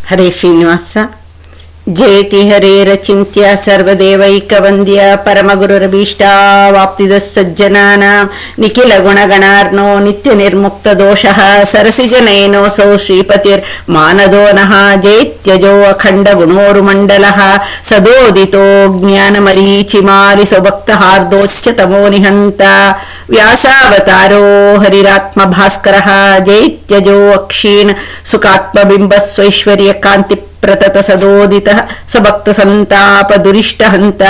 ಹರೇ ಶ್ರೀನಿವಾಸ. ಜಯತಿ ಹರೇರಚಿಂತ್ಯ ಸರ್ವದೇವೈಕವಂದ್ಯ ಪರಮಗುರುರಭೀಷ್ಟ ವಾಪ್ತಿದ ಸಜ್ಜನಾನಾಂ ನಿಖಿಲ ಗುಣಗಣಾರ್ನೋ ನಿತ್ಯ ನಿರ್ಮುಕ್ತ ದೋಷಃ ಸರಸಿಜನಯನೋಸೌ ಶ್ರೀಪತಿರ್ ಮಾನದೋ ನಃ ಜೈತ್ಯಜೋ ಅಖಂಡ ಗುಣೋರುಮಂಡಲಃ ಸದೋದಿತೋ ಜ್ಞಾನಮರೀಚಿಮಾಲಿ ಸ್ವಭಕ್ತ ಹಾರ್ದೋಚ್ಚ ತಮೋ ನಿಹಂತ ವ್ಯಾಸಾವತಾರೋ ಹರಿರಾತ್ಮ ಭಾಸ್ಕರಃ ಜೈತ್ಯಜೋ ಅಕ್ಷೀಣ ಸುಖಾತ್ಮಬಿಂಬ ಸ್ವೈಶ್ವರ್ಯ ಕಾಂತಿ ಪ್ರತತ ಸದೋದಿತ ಸ್ವಭಕ್ತ ಸಂತಾಪ ದುರಿಷ್ಟ ಹಂತ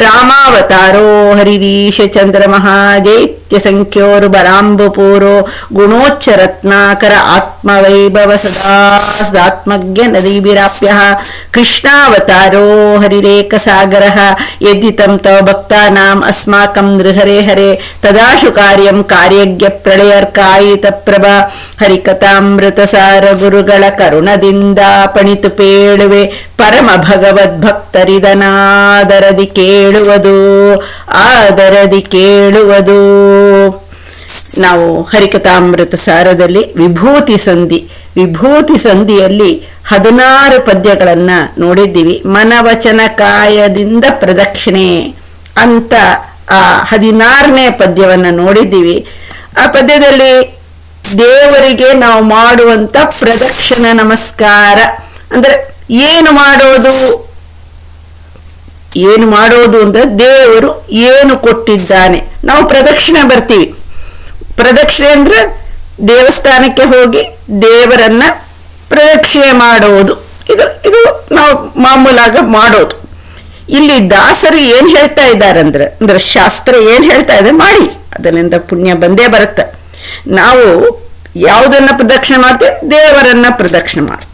ರಾಮಾವತಾರೋ ಹರಿರೀಶ ಚಂದ್ರಮಃ ಜೈತ್ಯ ಸಂಖ್ಯೋರು ಬರಾಂಬಪೂರೋ ಗುಣೋಚ್ಚ ರತ್ನಾಕರ ಆತ್ಮವೈಭವ ಸದಾತ್ಮಜ್ಞ ನದೀಭಿರಾಪ್ಯ ಕೃಷ್ಣಾವತಾರೋ ಹರಿರೇಕ ಸಾಗರ ಯದ್ದಿತಂ ತವ ಭಕ್ತಾನಾಂ ಅಸ್ಮಾಕಂ ನೃಹರೆ ಹರೆ ತದಾಶು ಕಾರ್ಯಂ ಕಾರ್ಯಜ್ಞ ಪ್ರಳಯರ್ಕಾಯಿತ ಪ್ರಭಾ ಹರಿಕಥಾಮೃತ ಸಾರ ಗುರುಗಳ ಕರುಣದಿಂದ ಪಣಿತು ಪೇಳುವೆ ಪರಮ ಭಗವದ್ ಭಕ್ತರಿದನಾದರದಿ ಕೇಳುವುದು ಆದರದಿ ಕೇಳುವುದು. ನಾವು ಹರಿಕಥಾಮೃತ ಸಾರದಲ್ಲಿ ವಿಭೂತಿ ಸಂಧಿಯಲ್ಲಿ 16 ಪದ್ಯಗಳನ್ನ ನೋಡಿದ್ದೀವಿ. ಮನವಚನ ಕಾಯದಿಂದ ಪ್ರದಕ್ಷಿಣೆ ಅಂತ ಆ 16ನೇ ಪದ್ಯವನ್ನ ನೋಡಿದ್ದೀವಿ. ಆ ಪದ್ಯದಲ್ಲಿ ದೇವರಿಗೆ ನಾವು ಮಾಡುವಂತ ಪ್ರದಕ್ಷಿಣ ನಮಸ್ಕಾರ ಅಂದ್ರೆ ಏನು ಮಾಡೋದು ಅಂದ್ರೆ ದೇವರು ಏನು ಕೊಟ್ಟಿದ್ದಾನೆ. ನಾವು ಪ್ರದಕ್ಷಿಣೆ ಬರ್ತೀವಿ. ಪ್ರದಕ್ಷಿಣೆ ಅಂದ್ರೆ ದೇವಸ್ಥಾನಕ್ಕೆ ಹೋಗಿ ದೇವರನ್ನ ಪ್ರದಕ್ಷಿಣೆ ಮಾಡೋದು. ಇದು ನಾವು ಮಾಮೂಲಾಗ ಮಾಡೋದು. ಇಲ್ಲಿ ದಾಸರು ಏನ್ ಹೇಳ್ತಾ ಇದ್ದಾರಂದ್ರೆ ಶಾಸ್ತ್ರ ಏನ್ ಹೇಳ್ತಾ ಇದೆ, ಮಾಡಿ, ಅದರಿಂದ ಪುಣ್ಯ ಬಂದೇ ಬರುತ್ತೆ. ನಾವು ಯಾವುದನ್ನ ಪ್ರದಕ್ಷಿಣೆ ಮಾಡ್ತೀವಿ? ದೇವರನ್ನ ಪ್ರದಕ್ಷಿಣೆ ಮಾಡ್ತೀವಿ.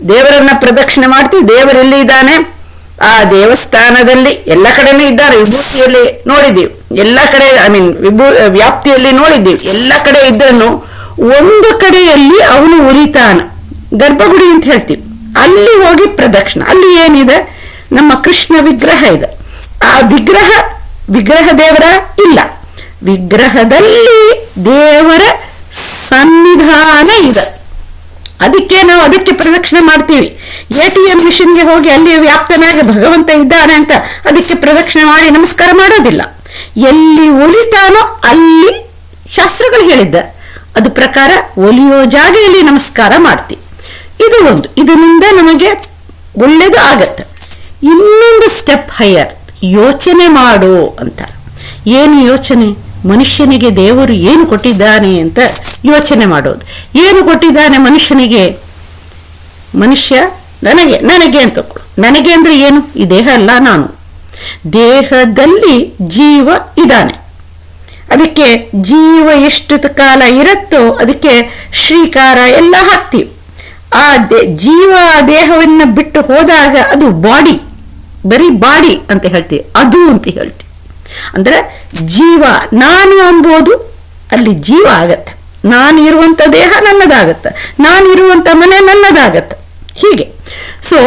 ದೇವರನ್ನ ಪ್ರದಕ್ಷಿಣೆ ಮಾಡ್ತೀವಿ. ದೇವರೆಲ್ಲಿ ಇದ್ದಾನೆ? ಆ ದೇವಸ್ಥಾನದಲ್ಲಿ ಎಲ್ಲ ಕಡೆನೂ ಇದ್ದಾರೆ. ವಿಭೂತಿಯಲ್ಲಿ ನೋಡಿದ್ದೀವಿ, ಎಲ್ಲ ಕಡೆ ವ್ಯಾಪ್ತಿಯಲ್ಲಿ ನೋಡಿದ್ದೀವಿ. ಎಲ್ಲ ಕಡೆ ಇದ್ದನು ಒಂದು ಕಡೆಯಲ್ಲಿ ಅವನು ಉರಿತಾನ, ಗರ್ಭಗುಡಿ ಅಂತ ಹೇಳ್ತೀವಿ. ಅಲ್ಲಿ ಹೋಗಿ ಪ್ರದಕ್ಷಿಣೆ. ಅಲ್ಲಿ ಏನಿದೆ? ನಮ್ಮ ಕೃಷ್ಣ ವಿಗ್ರಹ ಇದೆ. ಆ ವಿಗ್ರಹ ದೇವರ ಇಲ್ಲ, ವಿಗ್ರಹದಲ್ಲಿ ದೇವರ ಸನ್ನಿಧಾನ ಇದೆ. ಅದಕ್ಕೆ ಪ್ರದಕ್ಷಿಣೆ ಮಾಡ್ತೀವಿ. ATM ಮಿಷನ್ಗೆ ಹೋಗಿ ಅಲ್ಲಿ ವ್ಯಾಪ್ತನಾಗಿ ಭಗವಂತ ಇದ್ದಾನೆ ಅಂತ ಅದಕ್ಕೆ ಪ್ರದಕ್ಷಿಣೆ ಮಾಡಿ ನಮಸ್ಕಾರ ಮಾಡೋದಿಲ್ಲ. ಎಲ್ಲಿ ಒಲಿತಾನೋ ಅಲ್ಲಿ ಶಾಸ್ತ್ರಗಳು ಹೇಳಿದ್ದ ಅದು ಪ್ರಕಾರ ಒಲಿಯೋ ಜಾಗೆಯಲ್ಲಿ ನಮಸ್ಕಾರ ಮಾಡ್ತೀವಿ. ಇದು ಒಂದು, ಇದರಿಂದ ನಮಗೆ ಒಳ್ಳೇದು ಆಗತ್ತೆ. ಇನ್ನೊಂದು ಸ್ಟೆಪ್ ಹೈಯರ್, ಯೋಚನೆ ಮಾಡು ಅಂತ. ಏನು ಯೋಚನೆ? ಮನುಷ್ಯನಿಗೆ ದೇವರು ಏನು ಕೊಟ್ಟಿದ್ದಾನೆ ಅಂತ ಯೋಚನೆ ಮಾಡೋದು. ಏನು ಕೊಟ್ಟಿದ್ದಾನೆ ಮನುಷ್ಯನಿಗೆ? ಮನುಷ್ಯ ನನಗೆ ಅಂತ ಕೊಡು. ನನಗೆ ಅಂದ್ರೆ ಏನು? ಈ ದೇಹ ಅಲ್ಲ, ನಾನು. ದೇಹದಲ್ಲಿ ಜೀವ ಇದ್ದಾನೆ. ಅದಕ್ಕೆ ಜೀವ ಎಷ್ಟು ಕಾಲ ಇರುತ್ತೋ ಅದಕ್ಕೆ ಶ್ರೀಕಾರ ಎಲ್ಲ ಹಾಕ್ತೀವಿ. ಆ ಜೀವ ದೇಹವನ್ನ ಬಿಟ್ಟು ಹೋದಾಗ ಅದು ಬಾಡಿ, ಬರೀ ಬಾಡಿ ಅಂತ ಹೇಳ್ತೀವಿ, ಅದು ಅಂತ ಹೇಳ್ತೀವಿ. ಅಂದ್ರೆ ಜೀವ, ನಾನು ಅಂಬೋದು ಅಲ್ಲಿ ಜೀವ ಆಗತ್ತೆ. ನಾನು ಇರುವಂತ ದೇಹ ನನ್ನದಾಗತ್ತೆ, ನಾನು ಇರುವಂತ ಮನೆ ನನ್ನದಾಗತ್ತೆ. ಹೀಗೆ ಸೊ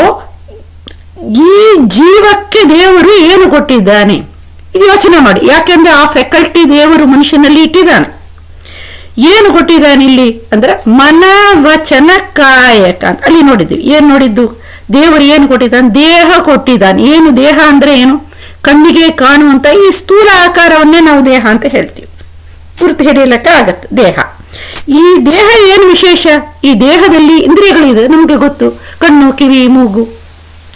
ಈ ಜೀವಕ್ಕೆ ದೇವರು ಏನು ಕೊಟ್ಟಿದ್ದಾನೆ ಇದು ಯೋಚನೆ ಮಾಡಿ. ಯಾಕೆಂದ್ರೆ ಆ ಫ್ಯಾಕಲ್ಟಿ ದೇವರು ಮನುಷ್ಯನಲ್ಲಿ ಇಟ್ಟಿದ್ದಾನೆ. ಏನು ಕೊಟ್ಟಿದ್ದಾನೆ ಇಲ್ಲಿ ಅಂದ್ರೆ ಮನ ವಚನ ಕಾಯಕ ಅಂತ ಅಲ್ಲಿ ನೋಡಿದ್ದೀವಿ. ಏನ್ ನೋಡಿದ್ದು? ದೇವರು ಏನು ಕೊಟ್ಟಿದ್ದಾನೆ? ದೇಹ ಕೊಟ್ಟಿದ್ದಾನೆ. ಏನು ದೇಹ ಅಂದ್ರೆ ಏನು? ಕಣ್ಣಿಗೆ ಕಾಣುವಂತ ಈ ಸ್ಥೂಲ ಆಕಾರವನ್ನೇ ನಾವು ದೇಹ ಅಂತ ಹೇಳ್ತೀವಿ. ಗುರುತು ಹಿಡಿಯಲಿಕ್ಕೆ ಆಗತ್ತೆ ದೇಹ. ಈ ದೇಹ ಏನು ವಿಶೇಷ? ಈ ದೇಹದಲ್ಲಿ ಇಂದ್ರಿಯಗಳಿದೆ, ನಮ್ಗೆ ಗೊತ್ತು. ಕಣ್ಣು, ಕಿವಿ, ಮೂಗು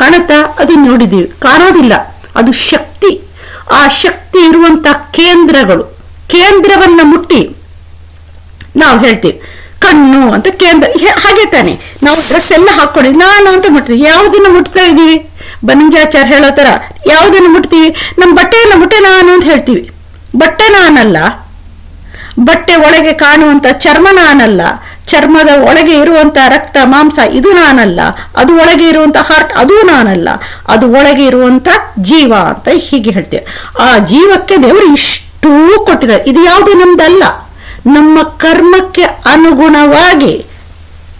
ಕಾಣುತ್ತಾ? ಅದು ನೋಡಿದ್ದೀವಿ. ಕಾಣೋದಿಲ್ಲ, ಅದು ಶಕ್ತಿ. ಆ ಶಕ್ತಿ ಇರುವಂತ ಕೇಂದ್ರವನ್ನ ಮುಟ್ಟಿ ನಾವು ಹೇಳ್ತೀವಿ ಕಣ್ಣು ಅಂತ ಕೇಂದ್ರ. ಹಾಗೆ ತಾನೆ ನಾವು ಡ್ರೆಸ್ ಎಲ್ಲ ಹಾಕೊಳ್ಳಿ ನಾನು ಅಂತ ಮುಟ್ತೀವಿ. ಯಾವುದನ್ನು ಮುಟ್ತಾ ಇದೀವಿ? ಬನಂಜಾಚಾರ್ಯ ಹೇಳೋ ತರ ಯಾವುದನ್ನು ಮುಟ್ತೀವಿ? ನಮ್ಮ ಬಟ್ಟೆಯನ್ನು ಮುಟ್ಟೆ ನಾನು ಅಂತ ಹೇಳ್ತೀವಿ. ಬಟ್ಟೆ ನಾನಲ್ಲ. ಬಟ್ಟೆ ಒಳಗೆ ಕಾಣುವಂತ ಚರ್ಮ ನಾನಲ್ಲ. ಚರ್ಮದ ಒಳಗೆ ಇರುವಂತ ರಕ್ತ ಮಾಂಸ ಇದು ನಾನಲ್ಲ. ಅದು ಒಳಗೆ ಇರುವಂತ ಹಾರ್ಟ್ ಅದು ನಾನಲ್ಲ. ಅದು ಒಳಗೆ ಇರುವಂತ ಜೀವ ಅಂತ ಹೀಗೆ ಹೇಳ್ತೇವೆ. ಆ ಜೀವಕ್ಕೆ ದೇವರು ಇಷ್ಟೂ ಕೊಟ್ಟಿದ್ದಾರೆ. ಇದು ಯಾವುದು ನಮ್ದಲ್ಲ. ನಮ್ಮ ಕರ್ಮಕ್ಕೆ ಅನುಗುಣವಾಗಿ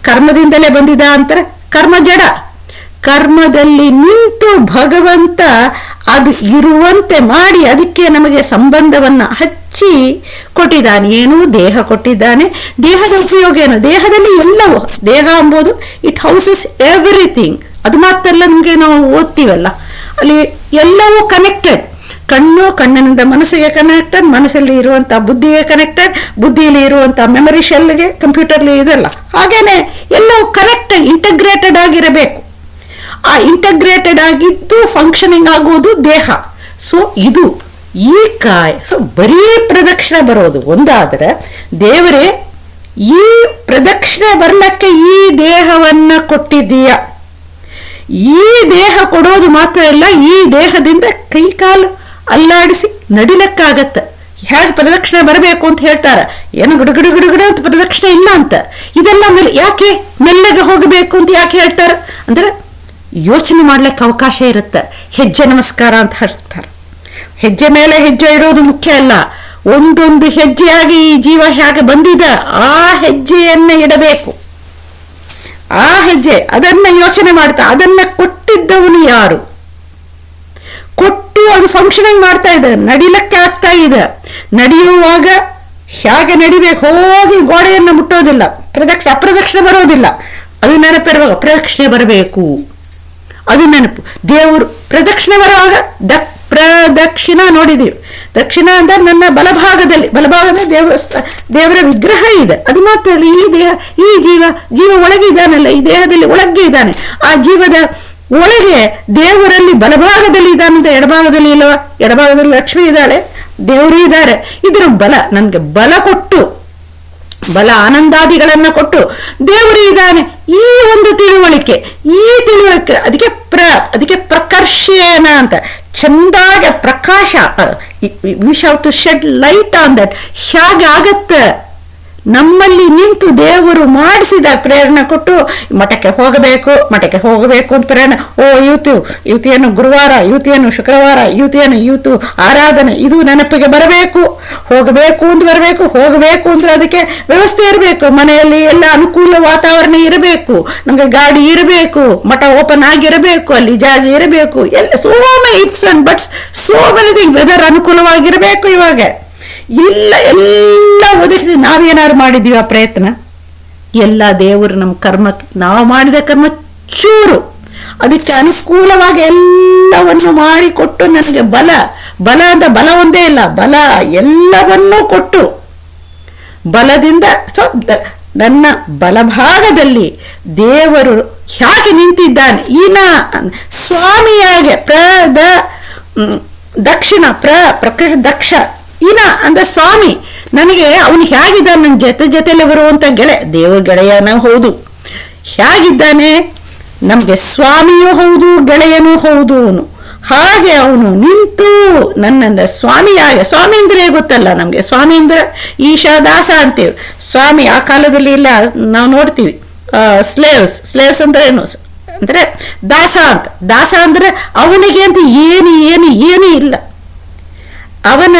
ಕರ್ಮದಿಂದಲೇ ಬಂದಿದ ಅಂತಾರೆ. ಕರ್ಮ ಜಡ. ಕರ್ಮದಲ್ಲಿ ನಿಂತು ಭಗವಂತ ಅದು ಇರುವಂತೆ ಮಾಡಿ ಅದಕ್ಕೆ ನಮಗೆ ಸಂಬಂಧವನ್ನ ಹಚ್ಚಿ ಮುಚ್ಚಿ ಕೊಟ್ಟಿದ್ದಾನೆ. ಏನು? ದೇಹ ಕೊಟ್ಟಿದ್ದಾನೆ. ದೇಹದ ಉಪಯೋಗ ಏನು? ದೇಹದಲ್ಲಿ ಎಲ್ಲವೂ, ದೇಹ ಎಂಬುದು ಇಟ್ ಹೌಸಸ್ ಎವ್ರಿಥಿಂಗ್. ಅದು ಮಾತ್ರಲ್ಲ, ನಮಗೆ ನಾವು ಓದ್ತೀವಲ್ಲ ಅಲ್ಲಿ ಎಲ್ಲವೂ ಕನೆಕ್ಟೆಡ್. ಕಣ್ಣು, ಕಣ್ಣಿನಿಂದ ಮನಸ್ಸಿಗೆ ಕನೆಕ್ಟೆಡ್, ಮನಸ್ಸಲ್ಲಿ ಇರುವಂಥ ಬುದ್ಧಿಗೆ ಕನೆಕ್ಟೆಡ್, ಬುದ್ಧಿಯಲ್ಲಿ ಇರುವಂಥ ಮೆಮರಿ ಶೆಲ್ಗೆ, ಕಂಪ್ಯೂಟರ್ಲಿ ಇದೆಲ್ಲ ಹಾಗೇನೆ ಎಲ್ಲವೂ ಕನೆಕ್ಟೆಡ್, ಇಂಟಗ್ರೇಟೆಡ್ ಆಗಿರಬೇಕು. ಆ ಇಂಟಗ್ರೇಟೆಡ್ ಆಗಿದ್ದು ಫಂಕ್ಷನಿಂಗ್ ಆಗುವುದು ದೇಹ. ಸೊ ಇದು ಈ ಕಾಯ. ಸೊ ಬರೀ ಪ್ರದಕ್ಷಿಣೆ ಬರೋದು ಒಂದಾದರೆ, ದೇವರೇ ಈ ಪ್ರದಕ್ಷಿಣೆ ಬರ್ಲಕ್ಕೆ ಈ ದೇಹವನ್ನ ಕೊಟ್ಟಿದ್ದೀಯ. ಈ ದೇಹ ಕೊಡೋದು ಮಾತ್ರ ಇಲ್ಲ, ಈ ದೇಹದಿಂದ ಕೈ ಕಾಲು ಅಲ್ಲಾಡಿಸಿ ನಡಿಲಕ್ಕಾಗತ್ತೆ. ಹೇಗೆ ಪ್ರದಕ್ಷಿಣೆ ಬರಬೇಕು ಅಂತ ಹೇಳ್ತಾರೆ, ಏನು ಗುಡುಗುಡುಗುಡುಗುಡು ಅಂತ ಪ್ರದಕ್ಷಿಣೆ ಇಲ್ಲ ಅಂತ. ಇದೆಲ್ಲ ಯಾಕೆ ಮೆಲ್ಲಗೆ ಹೋಗಬೇಕು ಅಂತ ಯಾಕೆ ಹೇಳ್ತಾರೆ ಅಂದ್ರೆ, ಯೋಚನೆ ಮಾಡ್ಲಿಕ್ಕೆ ಅವಕಾಶ ಇರುತ್ತೆ. ಹೆಜ್ಜೆ ನಮಸ್ಕಾರ ಅಂತ ಹೇಳ್ತಾರೆ. ಹೆಜ್ಜೆ ಮೇಲೆ ಹೆಜ್ಜೆ ಇಡೋದು ಮುಖ್ಯ ಅಲ್ಲ, ಒಂದೊಂದು ಹೆಜ್ಜೆಯಾಗಿ ಈ ಜೀವ ಹೇಗೆ ಬಂದಿದೆ ಆ ಹೆಜ್ಜೆಯನ್ನ ಇಡಬೇಕು. ಆ ಹೆಜ್ಜೆ ಅದನ್ನ ಯೋಚನೆ ಮಾಡ್ತಾ, ಅದನ್ನ ಕೊಟ್ಟಿದ್ದವನು ಯಾರು, ಕೊಟ್ಟು ಅದು ಫಂಕ್ಷನಿಂಗ್ ಮಾಡ್ತಾ ಇದೆ, ನಡಿಲಕ್ಕೆ ಆಗ್ತಾ ಇದೆ. ನಡೆಯುವಾಗ ಹೇಗೆ ನಡಿಬೇಕು, ಹೋಗಿ ಗೋಡೆಯನ್ನು ಮುಟ್ಟೋದಿಲ್ಲ, ಅಪ್ರದಕ್ಷಿಣೆ ಬರೋದಿಲ್ಲ. ಅದು ನೆನಪಿರುವಾಗ ಪ್ರದಕ್ಷಿಣೆ ಬರಬೇಕು, ಅದು ನೆನಪು. ದೇವರು ಪ್ರದಕ್ಷಿಣೆ ಬರುವಾಗ ಪ್ರದಕ್ಷಿಣ ನೋಡಿದೀವಿ. ದಕ್ಷಿಣ ಅಂದ್ರೆ ನನ್ನ ಬಲಭಾಗದಲ್ಲಿ ದೇವರ ವಿಗ್ರಹ ಇದೆ. ಅದು ಮಾತ್ರ ಅಲ್ಲ, ಈ ದೇಹ, ಈ ಜೀವ ಒಳಗೆ ಇದ್ದಾನಲ್ಲ, ಈ ದೇಹದಲ್ಲಿ ಒಳಗೆ ಇದ್ದಾನೆ. ಆ ಜೀವದ ಒಳಗೆ ದೇವರಲ್ಲಿ ಬಲಭಾಗದಲ್ಲಿ ಇದ್ದಾನಂತ, ಎಡಭಾಗದಲ್ಲಿ ಇಲ್ಲವ? ಎಡಭಾಗದಲ್ಲಿ ಲಕ್ಷ್ಮಿ ಇದ್ದಾಳೆ, ದೇವರು ಇದ್ದಾರೆ. ಇದರ ಬಲ ನನಗೆ ಬಲ ಕೊಟ್ಟು, ಬಲ ಆನಂದಾದಿಗಳನ್ನ ಕೊಟ್ಟು ದೇವರು ಇದ್ದಾನೆ. ಈ ಒಂದು ತಿಳುವಳಿಕೆ, ಅದಕ್ಕೆ ಪ್ರಕರ್ಷೇನ ಅಂತ ಚಂದಾಗೆ ಪ್ರಕಾಶ. We shall to shed light on that. ಹೇಗಾಗತ್ತೆ ನಮ್ಮಲ್ಲಿ ನಿಂತು ದೇವರು ಮಾಡಿಸಿದ ಪ್ರೇರಣೆ ಕೊಟ್ಟು ಮಠಕ್ಕೆ ಹೋಗಬೇಕು ಅಂತ ಪ್ರೇರಣೆ. ಇವತ್ತೇನು ಗುರುವಾರ, ಇವತ್ತೇನು ಶುಕ್ರವಾರ, ಇವತ್ತು ಆರಾಧನೆ, ಇದು ನೆನಪಿಗೆ ಹೋಗಬೇಕು ಅಂದ್ರೆ ಅದಕ್ಕೆ ವ್ಯವಸ್ಥೆ ಇರಬೇಕು. ಮನೆಯಲ್ಲಿ ಎಲ್ಲ ಅನುಕೂಲ ವಾತಾವರಣ ಇರಬೇಕು, ನಮ್ಗೆ ಗಾಡಿ ಇರಬೇಕು, ಮಠ ಓಪನ್ ಆಗಿರಬೇಕು, ಅಲ್ಲಿ ಜಾಗ ಇರಬೇಕು, ಎಲ್ಲ so many ifs and buts, so many thing. Weather ಅನುಕೂಲವಾಗಿರಬೇಕು. ಇವಾಗ ಎಲ್ಲ ಒದಗಿಸಿ ನಾವೇನಾದ್ರು ಮಾಡಿದೀವಿ ಆ ಪ್ರಯತ್ನ? ಎಲ್ಲ ದೇವರು ನಮ್ಮ ಕರ್ಮಕ್ಕೆ, ನಾವು ಮಾಡಿದ ಕರ್ಮ ಚೂರು, ಅದಕ್ಕೆ ಅನುಕೂಲವಾಗಿ ಎಲ್ಲವನ್ನು ಮಾಡಿಕೊಟ್ಟು ನನಗೆ ಬಲ ಅಂತ ಬಲ ಒಂದೇ ಇಲ್ಲ, ಬಲ ಎಲ್ಲವನ್ನೂ ಕೊಟ್ಟು ಬಲದಿಂದ. ಸೊ ನನ್ನ ಬಲಭಾಗದಲ್ಲಿ ದೇವರು ಹೇಗೆ ನಿಂತಿದ್ದಾನೆ, ಈನ ಸ್ವಾಮಿಯಾಗೆ ಪ್ರಕೃತಿ ದಕ್ಷ ಈನ ಅಂದ್ರೆ ಸ್ವಾಮಿ. ನನಗೆ ಅವನು ಹೇಗಿದ್ದಾನೆ, ನನ್ನ ಜೊತೆಲೆ ಬರುವಂತ ದೇವರ ಗೆಳೆಯನೂ ಹೌದು. ಹೇಗಿದ್ದಾನೆ, ನಮ್ಗೆ ಸ್ವಾಮಿಯೂ ಹೌದು, ಗೆಳೆಯನೂ ಹೌದು. ಅವನು ಹಾಗೆ ಅವನು ನಿಂತು ನನ್ನಂದ ಸ್ವಾಮಿಯಾಗೆ. ಸ್ವಾಮಿ ಅಂದ್ರೆ ಗೊತ್ತಲ್ಲ ನಮ್ಗೆ, ಸ್ವಾಮಿ ಅಂದ್ರೆ ಈಶಾ ದಾಸ ಅಂತೀವಿ. ಸ್ವಾಮಿ ಆ ಕಾಲದಲ್ಲಿ ಇಲ್ಲ, ನಾವು ನೋಡ್ತೀವಿ. ಸ್ಲೇವ್ಸ್ ಅಂದ್ರೆ ಏನು ಅಂದ್ರೆ ದಾಸ ಅಂದ್ರೆ ಅವನಿಗೆ ಅಂತ ಏನು ಇಲ್ಲ. ಅವನ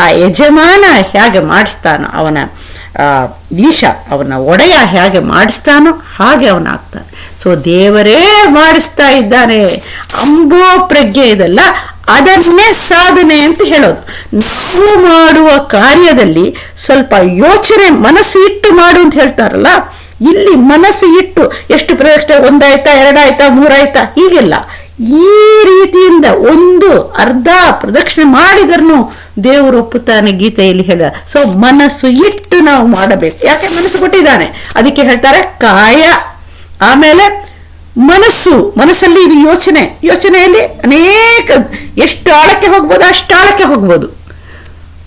ಆ ಯಜಮಾನ ಹೇಗೆ ಮಾಡಿಸ್ತಾನೋ, ಅವನ ಈಶಾ ಅವನ ಒಡೆಯ ಹೇಗೆ ಮಾಡಿಸ್ತಾನೋ ಹಾಗೆ ಅವನಾಗ್ತಾನೆ. ಸೊ ದೇವರೇ ಮಾಡಿಸ್ತಾ ಇದ್ದಾನೆ ಅಂಬೋ ಪ್ರಜ್ಞೆ ಇದಲ್ಲ, ಅದನ್ನೇ ಸಾಧನೆ ಅಂತ ಹೇಳೋದು. ನಾವು ಮಾಡುವ ಕಾರ್ಯದಲ್ಲಿ ಸ್ವಲ್ಪ ಯೋಚನೆ, ಮನಸ್ಸು ಇಟ್ಟು ಮಾಡು ಅಂತ ಹೇಳ್ತಾರಲ್ಲ, ಇಲ್ಲಿ ಮನಸ್ಸು ಇಟ್ಟು ಎಷ್ಟು ಪ್ರದಕ್ಷಿಣೆ, 1 ಆಯ್ತಾ 2 ಆಯ್ತಾ 3 ಆಯ್ತಾ ಹೀಗೆಲ್ಲ ಈ ರೀತಿಯಿಂದ ಅರ್ಧ ಪ್ರದಕ್ಷಿಣೆ ಮಾಡಿದ್ರೂ ದೇವರು ಒಪ್ಪುತ್ತಾನೆ, ಗೀತೆಯಲ್ಲಿ ಹೇಳಿದ. ಸೊ ಮನಸ್ಸು ಇಟ್ಟು ನಾವು ಮಾಡಬೇಕು. ಯಾಕೆ ಮನಸ್ಸು ಕೊಟ್ಟಿದ್ದಾನೆ, ಅದಕ್ಕೆ ಹೇಳ್ತಾರೆ ಕಾಯ. ಆಮೇಲೆ ಮನಸ್ಸಲ್ಲಿ ಇದು ಯೋಚನೆಯಲ್ಲಿ ಅನೇಕ, ಎಷ್ಟು ಆಳಕ್ಕೆ ಹೋಗ್ಬೋದು ಅಷ್ಟು ಆಳಕ್ಕೆ ಹೋಗ್ಬೋದು.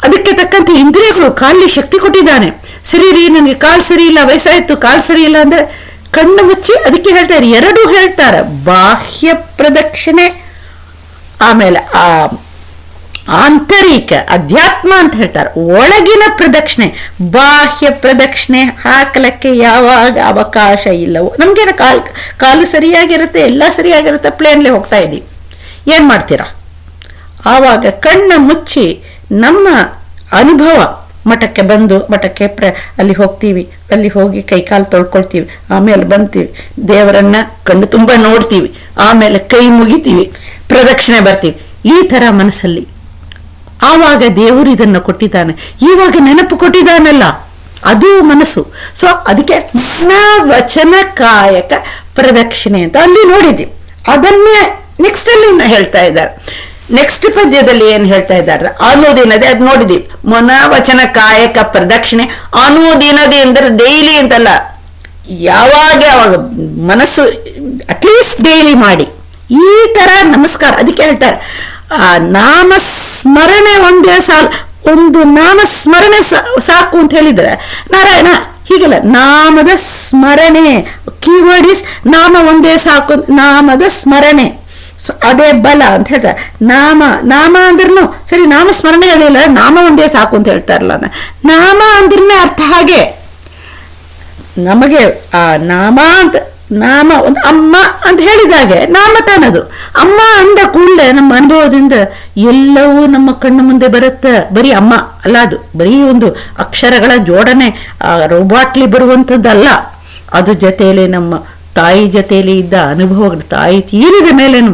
ಅದಕ್ಕೆ ತಕ್ಕಂತೆ ಇಂದ್ರಿಯಗಳು, ಕಾಲಿಗೆ ಶಕ್ತಿ ಕೊಟ್ಟಿದ್ದಾನೆ. ಸರಿ ರೀ, ನನಗೆ ಕಾಲು ಸರಿ ಇಲ್ಲ, ವಯಸ್ಸಾಯ್ತು, ಕಾಲು ಸರಿ ಇಲ್ಲ ಅಂದ್ರೆ ಕಣ್ಣು ಮುಚ್ಚಿ, ಅದಕ್ಕೆ ಹೇಳ್ತಾರೆ, 2 ಹೇಳ್ತಾರೆ, ಬಾಹ್ಯ ಪ್ರದಕ್ಷಿಣೆ ಆಮೇಲೆ ಆಂತರಿಕ ಅಧ್ಯಾತ್ಮ ಅಂತ ಹೇಳ್ತಾರೆ. ಒಳಗಿನ ಪ್ರದಕ್ಷಿಣೆ, ಬಾಹ್ಯ ಪ್ರದಕ್ಷಿಣೆ ಹಾಕಲಕ್ಕೆ ಯಾವಾಗ ಅವಕಾಶ ಇಲ್ಲವೋ, ನಮ್ಗೇನ ಕಾಲು ಸರಿಯಾಗಿರುತ್ತೆ, ಎಲ್ಲ ಸರಿಯಾಗಿರುತ್ತೆ, ಪ್ಲೇನ್ಲಿ ಹೋಗ್ತಾ ಇದ್ದೀವಿ, ಏನ್ ಮಾಡ್ತೀರಾ? ಆವಾಗ ಕಣ್ಣ ಮುಚ್ಚಿ ನಮ್ಮ ಅನುಭವ, ಮಠಕ್ಕೆ ಅಲ್ಲಿ ಹೋಗ್ತೀವಿ, ಅಲ್ಲಿ ಹೋಗಿ ಕೈಕಾಲು ತೊಳ್ಕೊಳ್ತೀವಿ, ಆಮೇಲೆ ಬಂತೀವಿ, ದೇವರನ್ನ ಕಣ್ಣು ತುಂಬ ನೋಡ್ತೀವಿ, ಆಮೇಲೆ ಕೈ ಮುಗಿತೀವಿ, ಪ್ರದಕ್ಷಿಣೆ ಬರ್ತೀವಿ. ಈ ತರ ಮನಸ್ಸಲ್ಲಿ ಆವಾಗ ದೇವರು ಇದನ್ನು ಕೊಟ್ಟಿದ್ದಾನೆ. ಇವಾಗ ನೆನಪು ಕೊಟ್ಟಿದ್ದಾನಲ್ಲ, ಅದು ಮನಸ್ಸು. ಸೊ ಅದಕ್ಕೆ ಮನ ವಚನ ಕಾಯಕ ಪ್ರದಕ್ಷಿಣೆ ಅಂತ ಅಲ್ಲಿ ನೋಡಿದ್ವಿ. ಅದನ್ನೇ ನೆಕ್ಸ್ಟ್ ಅಲ್ಲಿ ಹೇಳ್ತಾ ಇದ್ದಾರೆ. ನೆಕ್ಸ್ಟ್ ಪದ್ಯದಲ್ಲಿ ಏನ್ ಹೇಳ್ತಾ ಇದ್ದಾರೆ, ಅನುದಿನದೆ ಅದು ನೋಡಿದೀವಿ. ಮನ ವಚನ ಕಾಯಕ ಪ್ರದಕ್ಷಿಣೆ ಅನುದಿನದೆ ಅಂದ್ರೆ ಡೈಲಿ ಅಂತಲ್ಲ, ಯಾವಾಗ ಮನಸ್ಸು ಅಟ್ಲೀಸ್ಟ್ ಡೈಲಿ ಮಾಡಿ ಈ ತರ ನಮಸ್ಕಾರ. ಅದಕ್ಕೆ ಹೇಳ್ತಾರೆ ನಾಮ ಸ್ಮರಣೆ ಒಂದೇ ಒಂದು ನಾಮ ಸ್ಮರಣೆ ಸಾಕು ಅಂತ ಹೇಳಿದ್ರೆ ನಾರಾಯಣ ಹೀಗಲ್ಲ, ನಾಮದ ಸ್ಮರಣೆ. ಕೀವರ್ಡ್ ಇಸ್ ನಾಮ ಒಂದೇ ಸಾಕು, ನಾಮದ ಸ್ಮರಣೆ ಅದೇ ಬಲ ಅಂತ ಹೇಳ್ತಾರೆ. ನಾಮ ಅಂದ್ರೂ ಸರಿ, ನಾಮ ಸ್ಮರಣೆ ಅದಿಲ್ಲ, ನಾಮ ಒಂದೇ ಸಾಕು ಅಂತ ಹೇಳ್ತಾರಲ್ಲ. ನಾಮ ಅಂದ್ರೇ ಅರ್ಥ ಹಾಗೆ. ನಮಗೆ ಆ ನಾಮ ಒಂದು ಅಮ್ಮ ಅಂತ ಹೇಳಿದಾಗೆ ನಾಮ ತಾನದು. ಅಮ್ಮ ಅಂದ ಕೂಡಲೇ ನಮ್ಮ ಅನುಭವದಿಂದ ಎಲ್ಲವೂ ನಮ್ಮ ಕಣ್ಣು ಮುಂದೆ ಬರುತ್ತೆ. ಬರೀ ಅಮ್ಮ ಅಲ್ಲ, ಅದು ಬರೀ ಒಂದು ಅಕ್ಷರಗಳ ಜೋಡಣೆ ರೋಬಾಟ್ಲಿ ಬರುವಂಥದ್ದಲ್ಲ. ಅದ್ರ ಜೊತೆಯಲ್ಲಿ ನಮ್ಮ ತಾಯಿ ಜೊತೆಯಲ್ಲಿ ಇದ್ದ ಅನುಭವಗಳು, ತಾಯಿ ತೀರಿದ ಮೇಲೇನು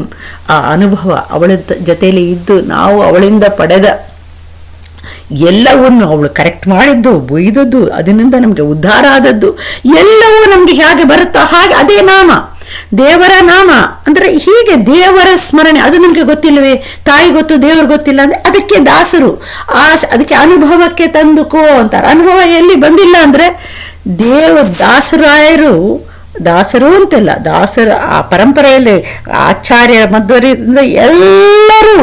ಆ ಅನುಭವ ಅವಳ ಜೊತೆಯಲ್ಲಿ ಇದ್ದು ನಾವು ಅವಳಿಂದ ಪಡೆದ ಎಲ್ಲವನ್ನು ಅವಳು ಕರೆಕ್ಟ್ ಮಾಡಿದ್ದು, ಬೊಯ್ದದ್ದು, ಅದರಿಂದ ನಮಗೆ ಉದ್ಧಾರ ಆದದ್ದು ಎಲ್ಲವೂ ನಮ್ಗೆ ಹೇಗೆ ಬರುತ್ತೋ ಹಾಗೆ ಅದೇ ನಾಮ, ದೇವರ ನಾಮ. ಅಂದ್ರೆ ಹೀಗೆ ದೇವರ ಸ್ಮರಣೆ. ಅದು ನಮ್ಗೆ ಗೊತ್ತಿಲ್ಲವೇ, ತಾಯಿ ಗೊತ್ತು ದೇವರು ಗೊತ್ತಿಲ್ಲ ಅಂದ್ರೆ ಅದಕ್ಕೆ ದಾಸರು ಅದಕ್ಕೆ ಅನುಭವಕ್ಕೆ ತಂದುಕೋ ಅಂತಾರೆ. ಅನುಭವ ಎಲ್ಲಿ ಬಂದಿಲ್ಲ ಅಂದ್ರೆ ದಾಸರು ಅಂತೆಲ್ಲ, ದಾಸರ ಆ ಪರಂಪರೆಯಲ್ಲಿ ಆಚಾರ್ಯ ಮಧ್ವರಿಂದ ಎಲ್ಲರೂ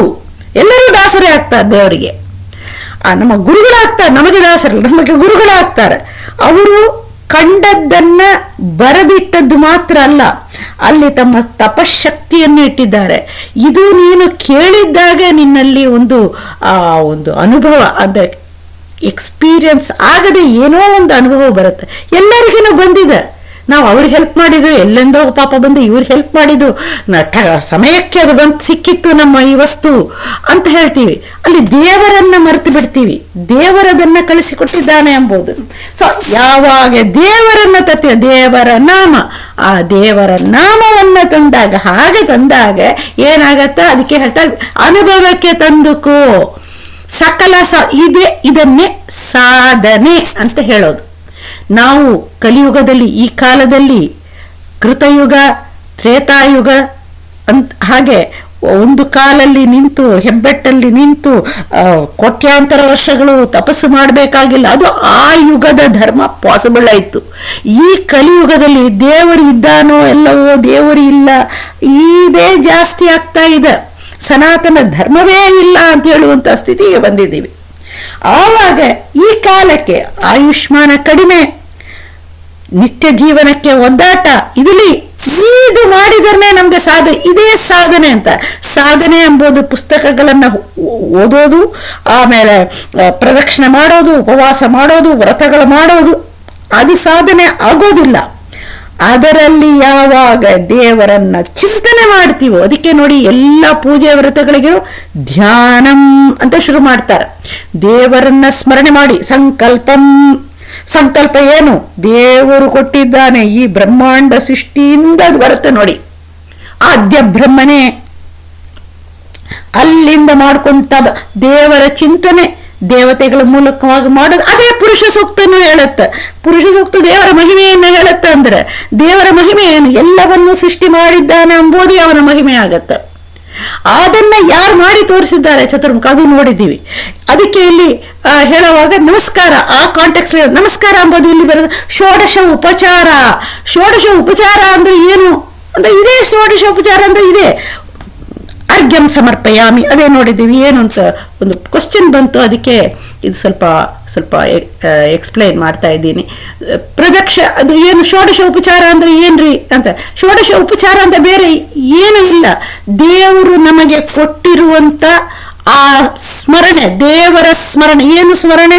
ದಾಸರೇ ಆಗ್ತಾರೆ ದೇವರಿಗೆ. ನಮ್ಮ ಗುರುಗಳಾಗ್ತಾರೆ, ನಮಗೆ ದಾಸರಲ್ಲ, ನಮಗೆ ಗುರುಗಳಾಗ್ತಾರೆ. ಅವರು ಕಂಡದ್ದನ್ನ ಬರೆದಿಟ್ಟದ್ದು ಮಾತ್ರ ಅಲ್ಲ, ಅಲ್ಲಿ ತಮ್ಮ ತಪಶಕ್ತಿಯನ್ನು ಇಟ್ಟಿದ್ದಾರೆ. ಇದು ನೀನು ಕೇಳಿದ್ದಾಗ ನಿನ್ನಲ್ಲಿ ಒಂದು ಅನುಭವ, ಅದ ಎಕ್ಸ್ಪೀರಿಯನ್ಸ್ ಆಗದೆ ಏನೋ ಒಂದು ಅನುಭವ ಬರುತ್ತೆ. ಎಲ್ಲರಿಗೂ ಬಂದಿದೆ. ನಾವು ಅವ್ರಿಗೆ ಹೆಲ್ಪ್ ಮಾಡಿದ್ರು, ಎಲ್ಲೆಂದೋ ಪಾಪ ಬಂದು ಇವ್ರಿಗೆ ಹೆಲ್ಪ್ ಮಾಡಿದ್ರು, ಸಮಯಕ್ಕೆ ಅದು ಸಿಕ್ಕಿತ್ತು ನಮ್ಮ ಈ ವಸ್ತು ಅಂತ ಹೇಳ್ತೀವಿ. ಅಲ್ಲಿ ದೇವರನ್ನ ಮರೆತು ಬಿಡ್ತೀವಿ, ದೇವರದನ್ನ ಕಳಿಸಿಕೊಟ್ಟಿದ್ದಾನೆ ಎಂಬುದು. ಸೊ ಯಾವಾಗ ದೇವರನ್ನ ದೇವರ ನಾಮ, ಆ ದೇವರ ನಾಮವನ್ನ ತಂದಾಗ ಏನಾಗತ್ತ, ಅದಕ್ಕೆ ಹೇಳ್ತಾರೆ ಅನುಭವಕ್ಕೆ ತಂದುಕೋ ಸಕಲ ಇದನ್ನೇ ಸಾಧನೆ ಅಂತ ಹೇಳೋದು. ನಾವು ಕಲಿಯುಗದಲ್ಲಿ, ಈ ಕಾಲದಲ್ಲಿ ಕೃತಯುಗ, ತ್ರೇತಾಯುಗ ಅಂತ ಹಾಗೆ ಒಂದು ಕಾಲಲ್ಲಿ ನಿಂತು, ಹೆಬ್ಬೆಟ್ಟಲ್ಲಿ ನಿಂತು ಕೋಟ್ಯಾಂತರ ವರ್ಷಗಳು ತಪಸ್ಸು ಮಾಡಬೇಕಾಗಿಲ್ಲ. ಅದು ಆ ಯುಗದ ಧರ್ಮ ಪಾಸಿಬಲ್ ಆಯಿತು. ಈ ಕಲಿಯುಗದಲ್ಲಿ ದೇವರು ಇದ್ದಾನೋ ಎಲ್ಲವೋ ದೇವರು ಇಲ್ಲ, ಇದೇ ಜಾಸ್ತಿ ಆಗ್ತಾ ಇದೆ. ಸನಾತನ ಧರ್ಮವೇ ಇಲ್ಲ ಅಂತ ಹೇಳುವಂತ ಸ್ಥಿತಿಗೆ ಬಂದಿದ್ದೀವಿ. ಆವಾಗ ಈ ಕಾಲಕ್ಕೆ ಆಯುಷ್ಮಾನ ಕಡಿಮೆ, ನಿತ್ಯ ಜೀವನಕ್ಕೆ ಒದ್ದಾಟ, ಇದು ಮಾಡಿದ್ರೆ ನಮ್ಗೆ ಇದೇ ಸಾಧನೆ ಅಂತ. ಸಾಧನೆ ಎಂಬುದು ಪುಸ್ತಕಗಳನ್ನ ಓದೋದು, ಆಮೇಲೆ ಪ್ರದಕ್ಷಿಣೆ ಮಾಡೋದು, ಉಪವಾಸ ಮಾಡೋದು, ವ್ರತಗಳು ಮಾಡೋದು, ಅದು ಸಾಧನೆ ಆಗೋದಿಲ್ಲ. ಅದರಲ್ಲಿ ಯಾವಾಗ ದೇವರನ್ನ ಚಿಂತನೆ ಮಾಡ್ತೀವೋ, ಅದಕ್ಕೆ ನೋಡಿ ಎಲ್ಲ ಪೂಜೆ ವ್ರತಗಳಿಗೂ ಧ್ಯಾನಂ ಅಂತ ಶುರು ಮಾಡ್ತಾರೆ. ದೇವರನ್ನ ಸ್ಮರಣೆ ಮಾಡಿ ಸಂಕಲ್ಪ ಏನು, ದೇವರು ಕೊಟ್ಟಿದ್ದಾನೆ. ಈ ಬ್ರಹ್ಮಾಂಡ ಸೃಷ್ಟಿಯಿಂದ ಅದು ಬರುತ್ತೆ ನೋಡಿ, ಆದ್ಯ ಬ್ರಹ್ಮನೇ. ಅಲ್ಲಿಂದ ಮಾಡ್ಕೊಂತ ದೇವರ ಚಿಂತನೆ ದೇವತೆಗಳ ಮೂಲಕವಾಗಿ ಮಾಡೋದು. ಅದೇ ಪುರುಷ ಸೂಕ್ತನೂ ಹೇಳುತ್ತೆ. ಪುರುಷ ಸೂಕ್ತ ದೇವರ ಮಹಿಮೆಯನ್ನು ಹೇಳುತ್ತೆ. ಅಂದ್ರೆ ದೇವರ ಮಹಿಮೆ ಏನು, ಎಲ್ಲವನ್ನೂ ಸೃಷ್ಟಿ ಮಾಡಿದ್ದಾನೆ ಎಂಬುದೇ ಅವನ ಮಹಿಮೆ ಆಗತ್ತೆ. ಅದನ್ನ ಯಾರು ಮಾಡಿ ತೋರಿಸಿದ್ದಾರೆ ಚತುರ್ಮುಖ, ಅದು ನೋಡಿದ್ದೀವಿ. ಅದಕ್ಕೆ ಇಲ್ಲಿ ಹೇಳುವಾಗ ನಮಸ್ಕಾರ, ಆ ಕಾಂಟೆಕ್ಸ್ಟ್ ನಮಸ್ಕಾರ ಎಂಬುದು ಇಲ್ಲಿ ಬರೋದು. ಷೋಡಶ ಉಪಚಾರ ಅಂದ್ರೆ ಏನು ಅಂದ್ರೆ ಇದೇ ಷೋಡಶ ಉಪಚಾರ ಅಂದ್ರೆ ಇದೆ. ಅರ್ಘ್ಯಂ ಸಮರ್ಪಯಾಮಿ, ಅದೇ ನೋಡಿದ್ದೀವಿ. ಏನು ಅಂತ ಒಂದು ಕ್ವಶನ್ ಬಂತು, ಅದಕ್ಕೆ ಇದು ಸ್ವಲ್ಪ ಎಕ್ಸ್ಪ್ಲೈನ್ ಮಾಡ್ತಾ ಇದ್ದೀನಿ. ಅದು ಏನು ಷೋಡಶ ಉಪಚಾರ ಅಂದ್ರೆ ಏನ್ರಿ ಅಂತ. ಷೋಡಶ ಉಪಚಾರ ಅಂತ ಬೇರೆ ಏನು ಇಲ್ಲ, ದೇವರು ನಮಗೆ ಕೊಟ್ಟಿರುವಂತ ಆ ಸ್ಮರಣೆ, ದೇವರ ಸ್ಮರಣೆ. ಏನು ಸ್ಮರಣೆ?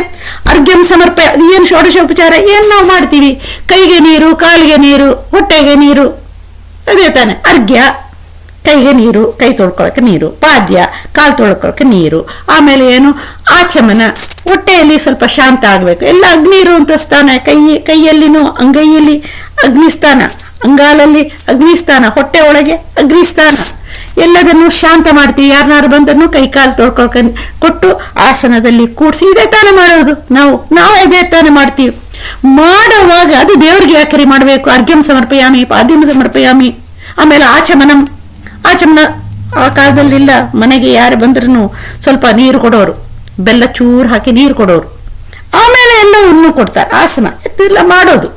ಅರ್ಘ್ಯಂ ಸಮರ್ಪಯ. ಅದು ಏನು ಷೋಡಶ ಉಪಚಾರ? ಏನ್ ನಾವು ಮಾಡ್ತೀವಿ? ಕೈಗೆ ನೀರು, ಕಾಲಿಗೆ ನೀರು, ಹೊಟ್ಟೆಗೆ ನೀರು, ಅದೇ ತಾನೆ ಅರ್ಘ್ಯ. ಕೈಗೆ ನೀರು, ಕೈ ತೊಳ್ಕೊಳಕ್ಕೆ ನೀರು, ಪಾದ್ಯ ಕಾಲು ತೊಳ್ಕೊಳಕ್ಕೆ ನೀರು, ಆಮೇಲೆ ಏನು ಆಚಮನ, ಹೊಟ್ಟೆಯಲ್ಲಿ ಸ್ವಲ್ಪ ಶಾಂತ ಆಗ್ಬೇಕು. ಎಲ್ಲ ಅಗ್ನಿ ಇರುವಂತ ಸ್ಥಾನ. ಕೈಯಲ್ಲಿನೂ ಅಂಗೈಯಲ್ಲಿ ಅಗ್ನಿಸ್ಥಾನ, ಅಂಗಾಲಲ್ಲಿ ಅಗ್ನಿಸ್ಥಾನ, ಹೊಟ್ಟೆ ಒಳಗೆ ಅಗ್ನಿಸ್ಥಾನ. ಎಲ್ಲದನ್ನು ಶಾಂತ ಮಾಡ್ತೀವಿ. ಯಾರನ್ನಾರು ಬಂದನ್ನು ಕೈ ಕಾಲು ಕೊಟ್ಟು ಆಸನದಲ್ಲಿ ಕೂಡಿಸಿ ಇದೇ ತಾನೇ ಮಾಡೋದು. ನಾವು ಇದೇ ತಾನೇ ಮಾಡ್ತೀವಿ. ಮಾಡುವಾಗ ಅದು ದೇವರಿಗೆ ಯಾಕರಿ ಮಾಡಬೇಕು? ಅರ್ಘ್ಯಂ ಸಮರ್ಪಯಾಮಿ, ಪಾದ್ಯಂ ಸಮರ್ಪಯಾಮಿ. ಆಮೇಲೆ ಆಚಮನ ಆ ಕಾಲದಲ್ಲಿಲ್ಲ. ಮನೆಗೆ ಯಾರು ಬಂದ್ರೂ ಸ್ವಲ್ಪ ನೀರು ಕೊಡೋರು, ಬೆಲ್ಲ ಚೂರು ಹಾಕಿ ನೀರು ಕೊಡೋರು. ಆಮೇಲೆ ಎಲ್ಲವನ್ನೂ ಕೊಡ್ತಾರೆ. ಆಸನ ಇದೆಲ್ಲ ಮಾಡೋದು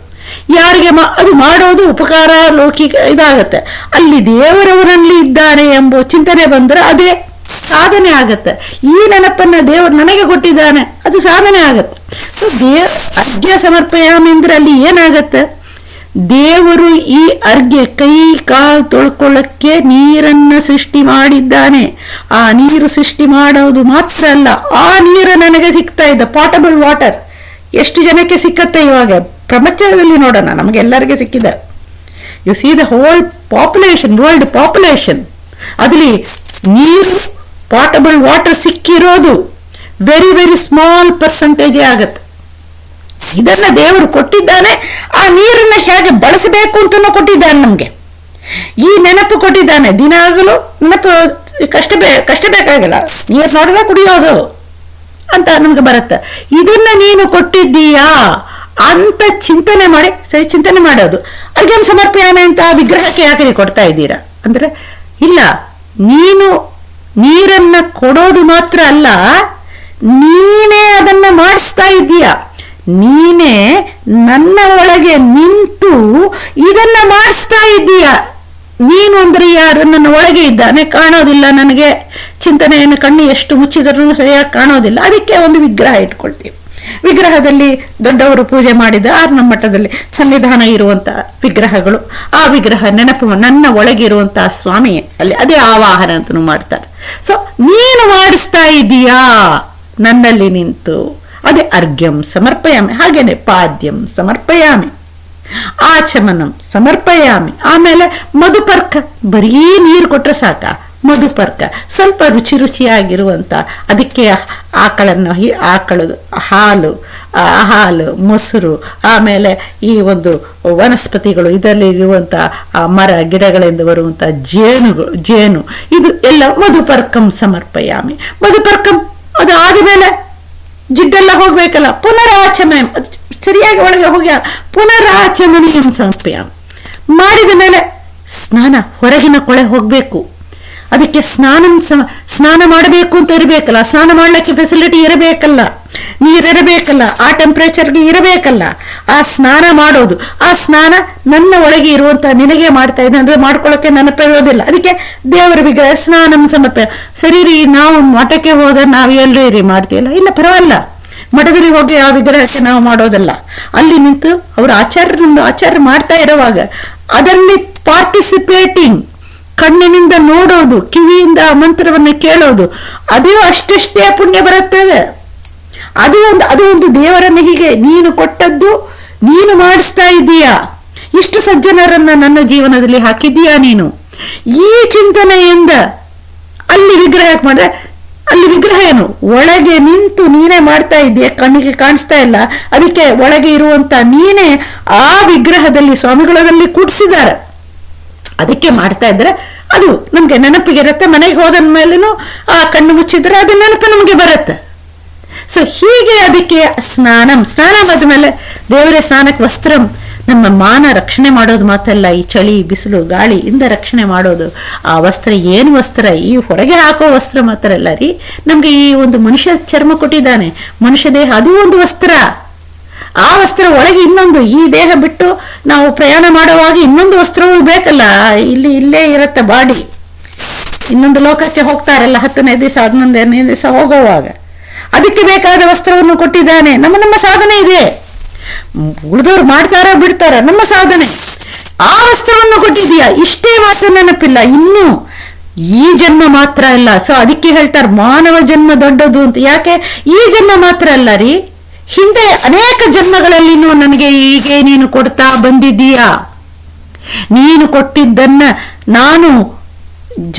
ಯಾರಿಗೆ ಅದು ಮಾಡೋದು ಉಪಕಾರ ಲೌಕಿಕ ಇದಾಗತ್ತೆ. ಅಲ್ಲಿ ದೇವರವರಲ್ಲಿ ಇದ್ದಾನೆ ಎಂಬ ಚಿಂತನೆ ಬಂದ್ರೆ ಅದೇ ಸಾಧನೆ ಆಗತ್ತೆ. ಈ ನೆನಪನ್ನ ದೇವರು ನನಗೆ ಕೊಟ್ಟಿದ್ದಾನೆ, ಅದು ಸಾಧನೆ ಆಗತ್ತೆ. ಸೊ ಅರ್ಘ್ಯ ಸಮರ್ಪಯಾಮಿ ಅಂದ್ರೆ ಅಲ್ಲಿ ಏನಾಗತ್ತೆ? ದೇವರು ಈ ಅರ್ಘ್ಯ ಕೈ ಕಾಲು ತೊಳ್ಕೊಳ್ಳಕ್ಕೆ ನೀರನ್ನ ಸೃಷ್ಟಿ ಮಾಡಿದ್ದಾನೆ. ಆ ನೀರು ಸೃಷ್ಟಿ ಮಾಡೋದು ಮಾತ್ರ ಅಲ್ಲ, ಆ ನೀರು ನನಗೆ ಸಿಗ್ತಾ ಇದೆ. ಪಾಟಬಲ್ ವಾಟರ್ ಎಷ್ಟು ಜನಕ್ಕೆ ಸಿಕ್ಕತ್ತೆ ಇವಾಗ ಪ್ರಪಂಚದಲ್ಲಿ ನೋಡೋಣ, ನಮಗೆಲ್ಲರಿಗೆ ಸಿಕ್ಕಿದೆ. U C the whole population, world population, ಅದ್ರಲ್ಲಿ ನೀರು ಪಾಟಬಲ್ ವಾಟರ್ ಸಿಕ್ಕಿರೋದು ವೆರಿ ವೆರಿ ಸ್ಮಾಲ್ ಪರ್ಸೆಂಟೇಜೇ ಆಗತ್ತೆ. ಇದನ್ನ ದೇವರು ಕೊಟ್ಟಿದ್ದಾನೆ. ಆ ನೀರನ್ನ ಹೇಗೆ ಬಳಸಬೇಕು ಅಂತನೂ ಕೊಟ್ಟಿದ್ದಾನೆ ನಮ್ಗೆ. ಈ ನೆನಪು ಕೊಟ್ಟಿದ್ದಾನೆ. ದಿನಾಗಲೂ ನೆನಪು ಕಷ್ಟ ಬೇಕಾಗಲ್ಲ, ನೀರು ನೋಡಿದ ಕುಡಿಯೋದು ಅಂತ ನಮ್ಗೆ ಬರುತ್ತೆ. ಇದನ್ನ ನೀನು ಕೊಟ್ಟಿದ್ದೀಯಾ ಅಂತ ಚಿಂತನೆ ಮಾಡಿ ಚಿಂತನೆ ಮಾಡೋದು. ಅರ್ಘ್ಯಂ ಸಮರ್ಪಯಾಮಿ ಅಂತ ವಿಗ್ರಹಕ್ಕೆ ಯಾಕೆ ಕೊಡ್ತಾ ಇದ್ದೀರಾ ಅಂದ್ರೆ, ಇಲ್ಲ, ನೀನು ನೀರನ್ನ ಕೊಡೋದು ಮಾತ್ರ ಅಲ್ಲ, ನೀನೇ ಅದನ್ನ ಮಾಡಿಸ್ತಾ ಇದ್ದೀಯ. ನೀನೇ ನನ್ನ ಒಳಗೆ ನಿಂತು ಇದನ್ನ ಮಾಡಿಸ್ತಾ ಇದ್ದೀಯ. ನೀನು ಅಂದ್ರೆ ಯಾರು? ನನ್ನ ಒಳಗೆ ಇದ್ದಾನೆ, ಕಾಣೋದಿಲ್ಲ ನನಗೆ. ಚಿಂತನೆಯನ್ನು ಕಣ್ಣು ಎಷ್ಟು ಮುಚ್ಚಿದರೂ ಸರಿಯಾಗಿ ಕಾಣೋದಿಲ್ಲ. ಅದಕ್ಕೆ ಒಂದು ವಿಗ್ರಹ ಇಟ್ಕೊಳ್ತೀವಿ. ವಿಗ್ರಹದಲ್ಲಿ ದೊಡ್ಡವರು ಪೂಜೆ ಮಾಡಿದ ಆರ್ನ ಮಠದಲ್ಲಿ ಸನ್ನಿಧಾನ ಇರುವಂತಹ ವಿಗ್ರಹಗಳು. ಆ ವಿಗ್ರಹ ನೆನಪು ನನ್ನ ಒಳಗಿರುವಂತಹ ಸ್ವಾಮಿ ಅಲ್ಲಿ ಅದೇ ಆವಾಹನ ಅಂತನೂ ಮಾಡ್ತಾರೆ. ಸೊ ನೀನು ಮಾಡಿಸ್ತಾ ಇದೀಯಾ ನನ್ನಲ್ಲಿ ನಿಂತು, ಅದೇ ಅರ್ಘ್ಯಂ ಸಮರ್ಪಯಾಮಿ. ಹಾಗೇನೆ ಪಾದ್ಯಂ ಸಮರ್ಪಯಾಮಿ, ಆಚಮನಂ ಸಮರ್ಪಯಾಮಿ. ಆಮೇಲೆ ಮಧುಪರ್ಕ, ಬರೀ ನೀರು ಕೊಟ್ರೆ ಸಾಕ. ಮಧುಪರ್ಕ ಸ್ವಲ್ಪ ರುಚಿಯಾಗಿರುವಂತ, ಅದಕ್ಕೆ ಆಕಳದು ಹಾಲು ಮೊಸರು, ಆಮೇಲೆ ಈ ಒಂದು ವನಸ್ಪತಿಗಳು, ಇದರಲ್ಲಿ ಇರುವಂತ ಮರ ಗಿಡಗಳಿಂದ ಬರುವಂತ ಜೇನು ಇದು ಎಲ್ಲ ಮಧುಪರ್ಕಂ ಸಮರ್ಪಯಾಮಿ. ಮಧುಪರ್ಕಂ ಅದು ಆದಮೇಲೆ ಜಿಡ್ಡೆಲ್ಲ ಹೋಗ್ಬೇಕಲ್ಲ, ಪುನರಾಚಮನ ಸರಿಯಾಗಿ ಒಳಗೆ ಹೋಗಿ ಪುನರಾಚಮನೀಯಂ ಸಮರ್ಪಯಾಮಿ. ಮಾಡಿದ ಮೇಲೆ ಸ್ನಾನ, ಹೊರಗಿನ ಕೊಳೆ ಹೋಗ್ಬೇಕು. ಅದಕ್ಕೆ ಸ್ನಾನ ಮಾಡಬೇಕು ಅಂತ ಇರಬೇಕಲ್ಲ, ಸ್ನಾನ ಮಾಡ್ಲಿಕ್ಕೆ ಫೆಸಿಲಿಟಿ ಇರಬೇಕಲ್ಲ, ನೀರಿರಬೇಕಲ್ಲ, ಆ ಟೆಂಪರೇಚರ್ಗೆ ಇರಬೇಕಲ್ಲ. ಆ ಸ್ನಾನ ಮಾಡೋದು, ಆ ಸ್ನಾನ ನನ್ನ ಒಳಗೆ ಇರುವಂತ ನಿನಗೆ ಮಾಡ್ತಾ ಇದ್ದ ಅಂದ್ರೆ ಮಾಡ್ಕೊಳ್ಳೋಕೆ ನೆನಪಿರೋದಿಲ್ಲ. ಅದಕ್ಕೆ ದೇವರ ವಿಗ್ರಹ ಸ್ನಾನಂ ಸಮರ್ಪಯ. ಸರಿ ರೀ, ನಾವು ಮಠಕ್ಕೆ ಹೋದ್ರೆ ನಾವು ಎಲ್ರಿ ಮಾಡ್ತೀವಲ್ಲ, ಇಲ್ಲ ಪರವಾಗಿಲ್ಲ, ಮಠದಲ್ಲಿ ಹೋಗಿ ಆ ವಿಗ್ರಹಕ್ಕೆ ನಾವು ಮಾಡೋದಲ್ಲ. ಅಲ್ಲಿ ನಿಂತು ಅವರು ಆಚಾರ್ಯ ಮಾಡ್ತಾ ಇರುವಾಗ ಅದರಲ್ಲಿ ಪಾರ್ಟಿಸಿಪೇಟಿಂಗ್, ಕಣ್ಣಿನಿಂದ ನೋಡೋದು, ಕಿವಿಯಿಂದ ಮಂತ್ರವನ್ನು ಕೇಳೋದು, ಅದು ಅಷ್ಟೇ ಪುಣ್ಯ ಬರುತ್ತದೆ. ಅದು ಒಂದು ದೇವರನ್ನು ಹೀಗೆ ನೀನು ಕೊಟ್ಟದ್ದು ನೀನು ಮಾಡಿಸ್ತಾ ಇದ್ದೀಯಾ. ಇಷ್ಟು ಸಜ್ಜನರನ್ನ ನನ್ನ ಜೀವನದಲ್ಲಿ ಹಾಕಿದ್ದೀಯಾ ನೀನು. ಈ ಚಿಂತನೆಯಿಂದ ಅಲ್ಲಿ ವಿಗ್ರಹ ಮಾಡಿದ್ರೆ, ಅಲ್ಲಿ ವಿಗ್ರಹ ಏನು? ಒಳಗೆ ನಿಂತು ನೀನೇ ಮಾಡ್ತಾ ಇದ್ದೀಯ, ಕಣ್ಣಿಗೆ ಕಾಣಿಸ್ತಾ ಇಲ್ಲ. ಅದಕ್ಕೆ ಒಳಗೆ ಇರುವಂತ ನೀನೇ ಆ ವಿಗ್ರಹದಲ್ಲಿ ಸ್ವಾಮಿಗಳಲ್ಲಿ ಕೂಡಿಸಿದ್ದಾರೆ. ಅದಕ್ಕೆ ಮಾಡ್ತಾ ಇದ್ರೆ ಅದು ನಮ್ಗೆ ನೆನಪಿಗೆ ಇರುತ್ತೆ. ಮನೆಗೆ ಹೋದ ಮೇಲೂ ಆ ಕಣ್ಣು ಮುಚ್ಚಿದ್ರೆ ಅದು ನೆನಪು ನಮಗೆ ಬರುತ್ತೆ. ಸೊ ಹೀಗೆ ಅದಕ್ಕೆ ಸ್ನಾನವಾದ ಮೇಲೆ ದೇವರೇ ಸ್ನಾನಕ್ಕೆ ವಸ್ತ್ರಂ, ನಮ್ಮ ಮಾನ ರಕ್ಷಣೆ ಮಾಡೋದು ಮಾತಲ್ಲ, ಈ ಚಳಿ ಬಿಸಿಲು ಗಾಳಿ ಇಂದ ರಕ್ಷಣೆ ಮಾಡೋದು. ಆ ವಸ್ತ್ರ ಏನು ವಸ್ತ್ರ? ಈ ಹೊರಗೆ ಹಾಕೋ ವಸ್ತ್ರ ಮಾತ್ರ ಅಲ್ಲ ರೀ, ನಮ್ಗೆ ಈ ಒಂದು ಮನುಷ್ಯ ಚರ್ಮ ಕೊಟ್ಟಿದ್ದಾನೆ, ಮನುಷ್ಯ ದೇಹ, ಅದು ಒಂದು ವಸ್ತ್ರ. ಆ ವಸ್ತ್ರ ಒಳಗೆ ಇನ್ನೊಂದು, ಈ ದೇಹ ಬಿಟ್ಟು ನಾವು ಪ್ರಯಾಣ ಮಾಡುವಾಗ ಇನ್ನೊಂದು ವಸ್ತ್ರವೂ ಬೇಕಲ್ಲ. ಇಲ್ಲೇ ಇರುತ್ತೆ ಬಾಡಿ. ಇನ್ನೊಂದು ಲೋಕಕ್ಕೆ ಹೋಗ್ತಾರಲ್ಲ 10ನೇ ದಿವಸ 11ನೇ ದಿವಸ ಹೋಗುವಾಗ ಅದಕ್ಕೆ ಬೇಕಾದ ವಸ್ತ್ರವನ್ನು ಕೊಟ್ಟಿದ್ದಾನೆ. ನಮ್ಮ ಸಾಧನೆ ಇದೆ. ಉಳಿದವ್ರು ಮಾಡ್ತಾರ ಬಿಡ್ತಾರ, ನಮ್ಮ ಸಾಧನೆ. ಆ ವಸ್ತ್ರವನ್ನು ಕೊಟ್ಟಿದೀಯಾ, ಇಷ್ಟೇ ಮಾತ್ರ ನೆನಪಿಲ್ಲ, ಇನ್ನು ಈ ಜನ್ಮ ಮಾತ್ರ ಅಲ್ಲ. ಸೊ ಅದಕ್ಕೆ ಹೇಳ್ತಾರೆ ಮಾನವ ಜನ್ಮ ದೊಡ್ಡದು ಅಂತ. ಯಾಕೆ ಈ ಜನ್ಮ ಮಾತ್ರ ಅಲ್ಲ ರೀ, ಹಿಂದೆ ಅನೇಕ ಜನ್ಮಗಳಲ್ಲಿನೂ ನನಗೆ ಹೀಗೆ ನೀನು ಕೊಡ್ತಾ ಬಂದಿದ್ದೀಯಾ. ನೀನು ಕೊಟ್ಟಿದ್ದನ್ನ ನಾನು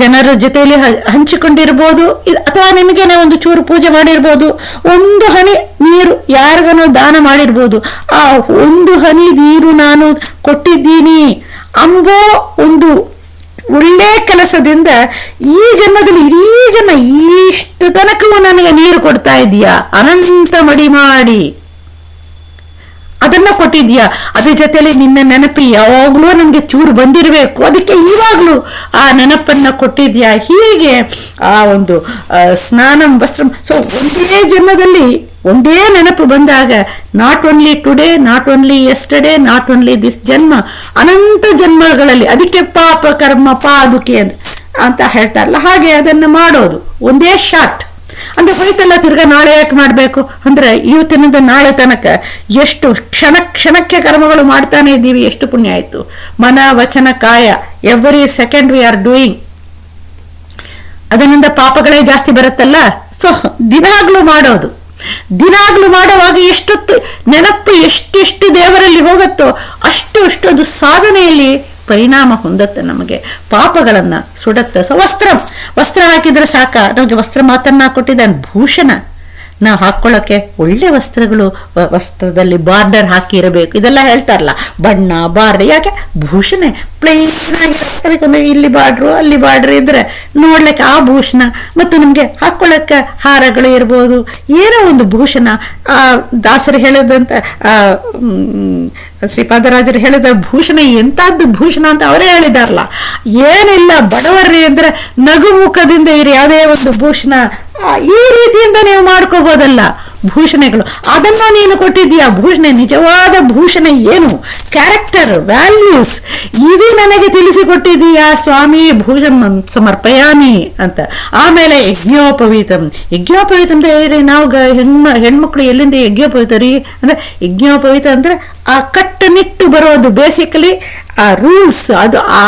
ಜನರ ಜೊತೆಯಲ್ಲಿ ಹಂಚಿಕೊಂಡಿರ್ಬೋದು, ಅಥವಾ ನಿನಗೇನೆ ಒಂದು ಚೂರು ಪೂಜೆ ಮಾಡಿರ್ಬೋದು, ಒಂದು ಹನಿ ನೀರು ಯಾರಿಗನೋ ದಾನ ಮಾಡಿರ್ಬೋದು. ಆ ಒಂದು ಹನಿ ನೀರು ನಾನು ಕೊಟ್ಟಿದ್ದೀನಿ ಅಂಬೋ ಒಳ್ಳೆ ಕೆಲಸದಿಂದ ಈ ಜನ್ಮದಲ್ಲಿ ಇಡೀ ಜನ್ಮ ಇಷ್ಟು ತನಕವೂ ನನಗೆ ನೀರು ಕೊಡ್ತಾ ಇದೀಯಾ, ಅನಂತ ಮಡಿ ಮಾಡಿ ಅದನ್ನ ಕೊಟ್ಟಿದ್ಯಾ. ಅದ್ರ ಜೊತೆಲಿ ನಿನ್ನ ನೆನಪು ಯಾವಾಗ್ಲೂ ನನಗೆ ಚೂರು ಬಂದಿರಬೇಕು, ಅದಕ್ಕೆ ಇವಾಗ್ಲೂ ಆ ನೆನಪನ್ನ ಕೊಟ್ಟಿದ್ಯಾ. ಹೀಗೆ ಆ ಒಂದು ಸ್ನಾನಂ ವಸ್ತ್ರಂ. ಸೊ ಒಂದೇ ಜನ್ಮದಲ್ಲಿ ಒಂದೇ ನೆನಪು ಬಂದಾಗ, not only today, not only yesterday, not only this ಜನ್ಮ, ಅನಂತ ಜನ್ಮಗಳಲ್ಲಿ. ಅದಕ್ಕೆ ಪಾಪ ಕರ್ಮ ಪಾದುಕೆ ಅಂತ ಹೇಳ್ತಾರಲ್ಲ, ಹಾಗೆ ಅದನ್ನ ಮಾಡೋದು ಒಂದೇ ಶಾಟ್. ಅಂದ್ರೆ ಹೋಯ್ತಲ್ಲ, ತಿರ್ಗಾ ನಾಳೆ ಯಾಕೆ ಮಾಡ್ಬೇಕು ಅಂದ್ರೆ, ಇವತ್ತಿನಿಂದ ನಾಳೆ ತನಕ ಎಷ್ಟು ಕ್ಷಣಕ್ಕೆ ಕರ್ಮಗಳು ಮಾಡ್ತಾನೆ ಇದ್ದೀವಿ, ಎಷ್ಟು ಪುಣ್ಯ ಆಯ್ತು. ಮನ ವಚನ ಕಾಯ, every second we are doing. ಅದರಿಂದ ಪಾಪಗಳೇ ಜಾಸ್ತಿ ಬರುತ್ತಲ್ಲ. ಸೊ ದಿನಾಗ್ಲೂ ಮಾಡೋದು, ದಿನಾಗ್ಲೂ ಮಾಡುವಾಗ ಎಷ್ಟೊತ್ತು ನೆನಪು ಎಷ್ಟೆಷ್ಟು ದೇವರಲ್ಲಿ ಹೋಗುತ್ತೋ ಅಷ್ಟು ಅದು ಸಾಧನೆಯಲ್ಲಿ ಪರಿಣಾಮ ಹೊಂದತ್ತೆ, ನಮಗೆ ಪಾಪಗಳನ್ನ ಸುಡತ್ತೆ. ಸೊ ವಸ್ತ್ರ ಹಾಕಿದ್ರೆ ಸಾಕ, ನಮಗೆ ವಸ್ತ್ರ ಮಾತನ್ನ ಕೊಟ್ಟಿದ್ದಾನೆ, ಭೂಷಣ. ನಾವು ಹಾಕೊಳ್ಳೋಕೆ ಒಳ್ಳೆ ವಸ್ತ್ರಗಳು, ವಸ್ತ್ರದಲ್ಲಿ ಬಾರ್ಡರ್ ಹಾಕಿ ಇರಬೇಕು, ಇದೆಲ್ಲ ಹೇಳ್ತಾರಲ್ಲ, ಬಣ್ಣ ಬಾರ್ಡರ್. ಯಾಕೆ ಭೂಷಣ ಪ್ಲೇನ್ ಆಗಿರುತ್ತೆ, ಇಲ್ಲಿ ಬಾರ್ಡ್ರು ಅಲ್ಲಿ ಬಾರ್ಡ್ರ್ ಇದ್ರೆ ನೋಡ್ಲಿಕ್ಕೆ ಆ ಭೂಷಣ. ಮತ್ತು ನಮ್ಗೆ ಹಾಕೊಳ್ಳಕ್ಕೆ ಹಾರಗಳು ಇರ್ಬೋದು, ಏನೋ ಒಂದು ಭೂಷಣ. ದಾಸರು ಹೇಳೋದಂತ, ಶ್ರೀಪಾದರಾಜರು ಹೇಳಿದ ಭೂಷಣ ಎಂತದ್ದು ಭೂಷಣ ಅಂತ ಅವರೇ ಹೇಳಿದಾರಲ್ಲ. ಏನಿಲ್ಲ, ಬಡವರ್ರಿ ಅಂದ್ರೆ ನಗುಮುಖದಿಂದ ಇರಿ, ಯಾವುದೇ ಒಂದು ಭೂಷಣ ಈ ರೀತಿಯಿಂದ ನೀವು ಮಾಡ್ಕೋಬೋದಲ್ಲ ಭೂಷಣಗಳು. ಅದನ್ನ ನೀನು ಕೊಟ್ಟಿದ್ದೀಯಾ. ಭೂಷಣ, ನಿಜವಾದ ಭೂಷಣ ಏನು, ಕ್ಯಾರೆಕ್ಟರ್, ವ್ಯಾಲ್ಯೂಸ್, ಇದು ನನಗೆ ತಿಳಿಸಿಕೊಟ್ಟಿದ್ದೀಯಾ ಸ್ವಾಮಿ. ಭೂಷಣ ಸಮರ್ಪಯಾಮಿ ಅಂತ. ಆಮೇಲೆ ಯಜ್ಞೋಪವೀತಂ ಅಂದ್ರೆ ನಾವು ಹೆಣ್ಮಕ್ಳು ಎಲ್ಲಿಂದ ಯಜ್ಞೋಪವೀತರಿ ಅಂದ್ರೆ, ಯಜ್ಞೋಪವೀತ ಅಂದ್ರೆ ಆ ಕಟ್ಟುನಿಟ್ಟು ಬರೋದು, ಬೇಸಿಕಲಿ ಆ ರೂಲ್ಸ್, ಅದು ಆ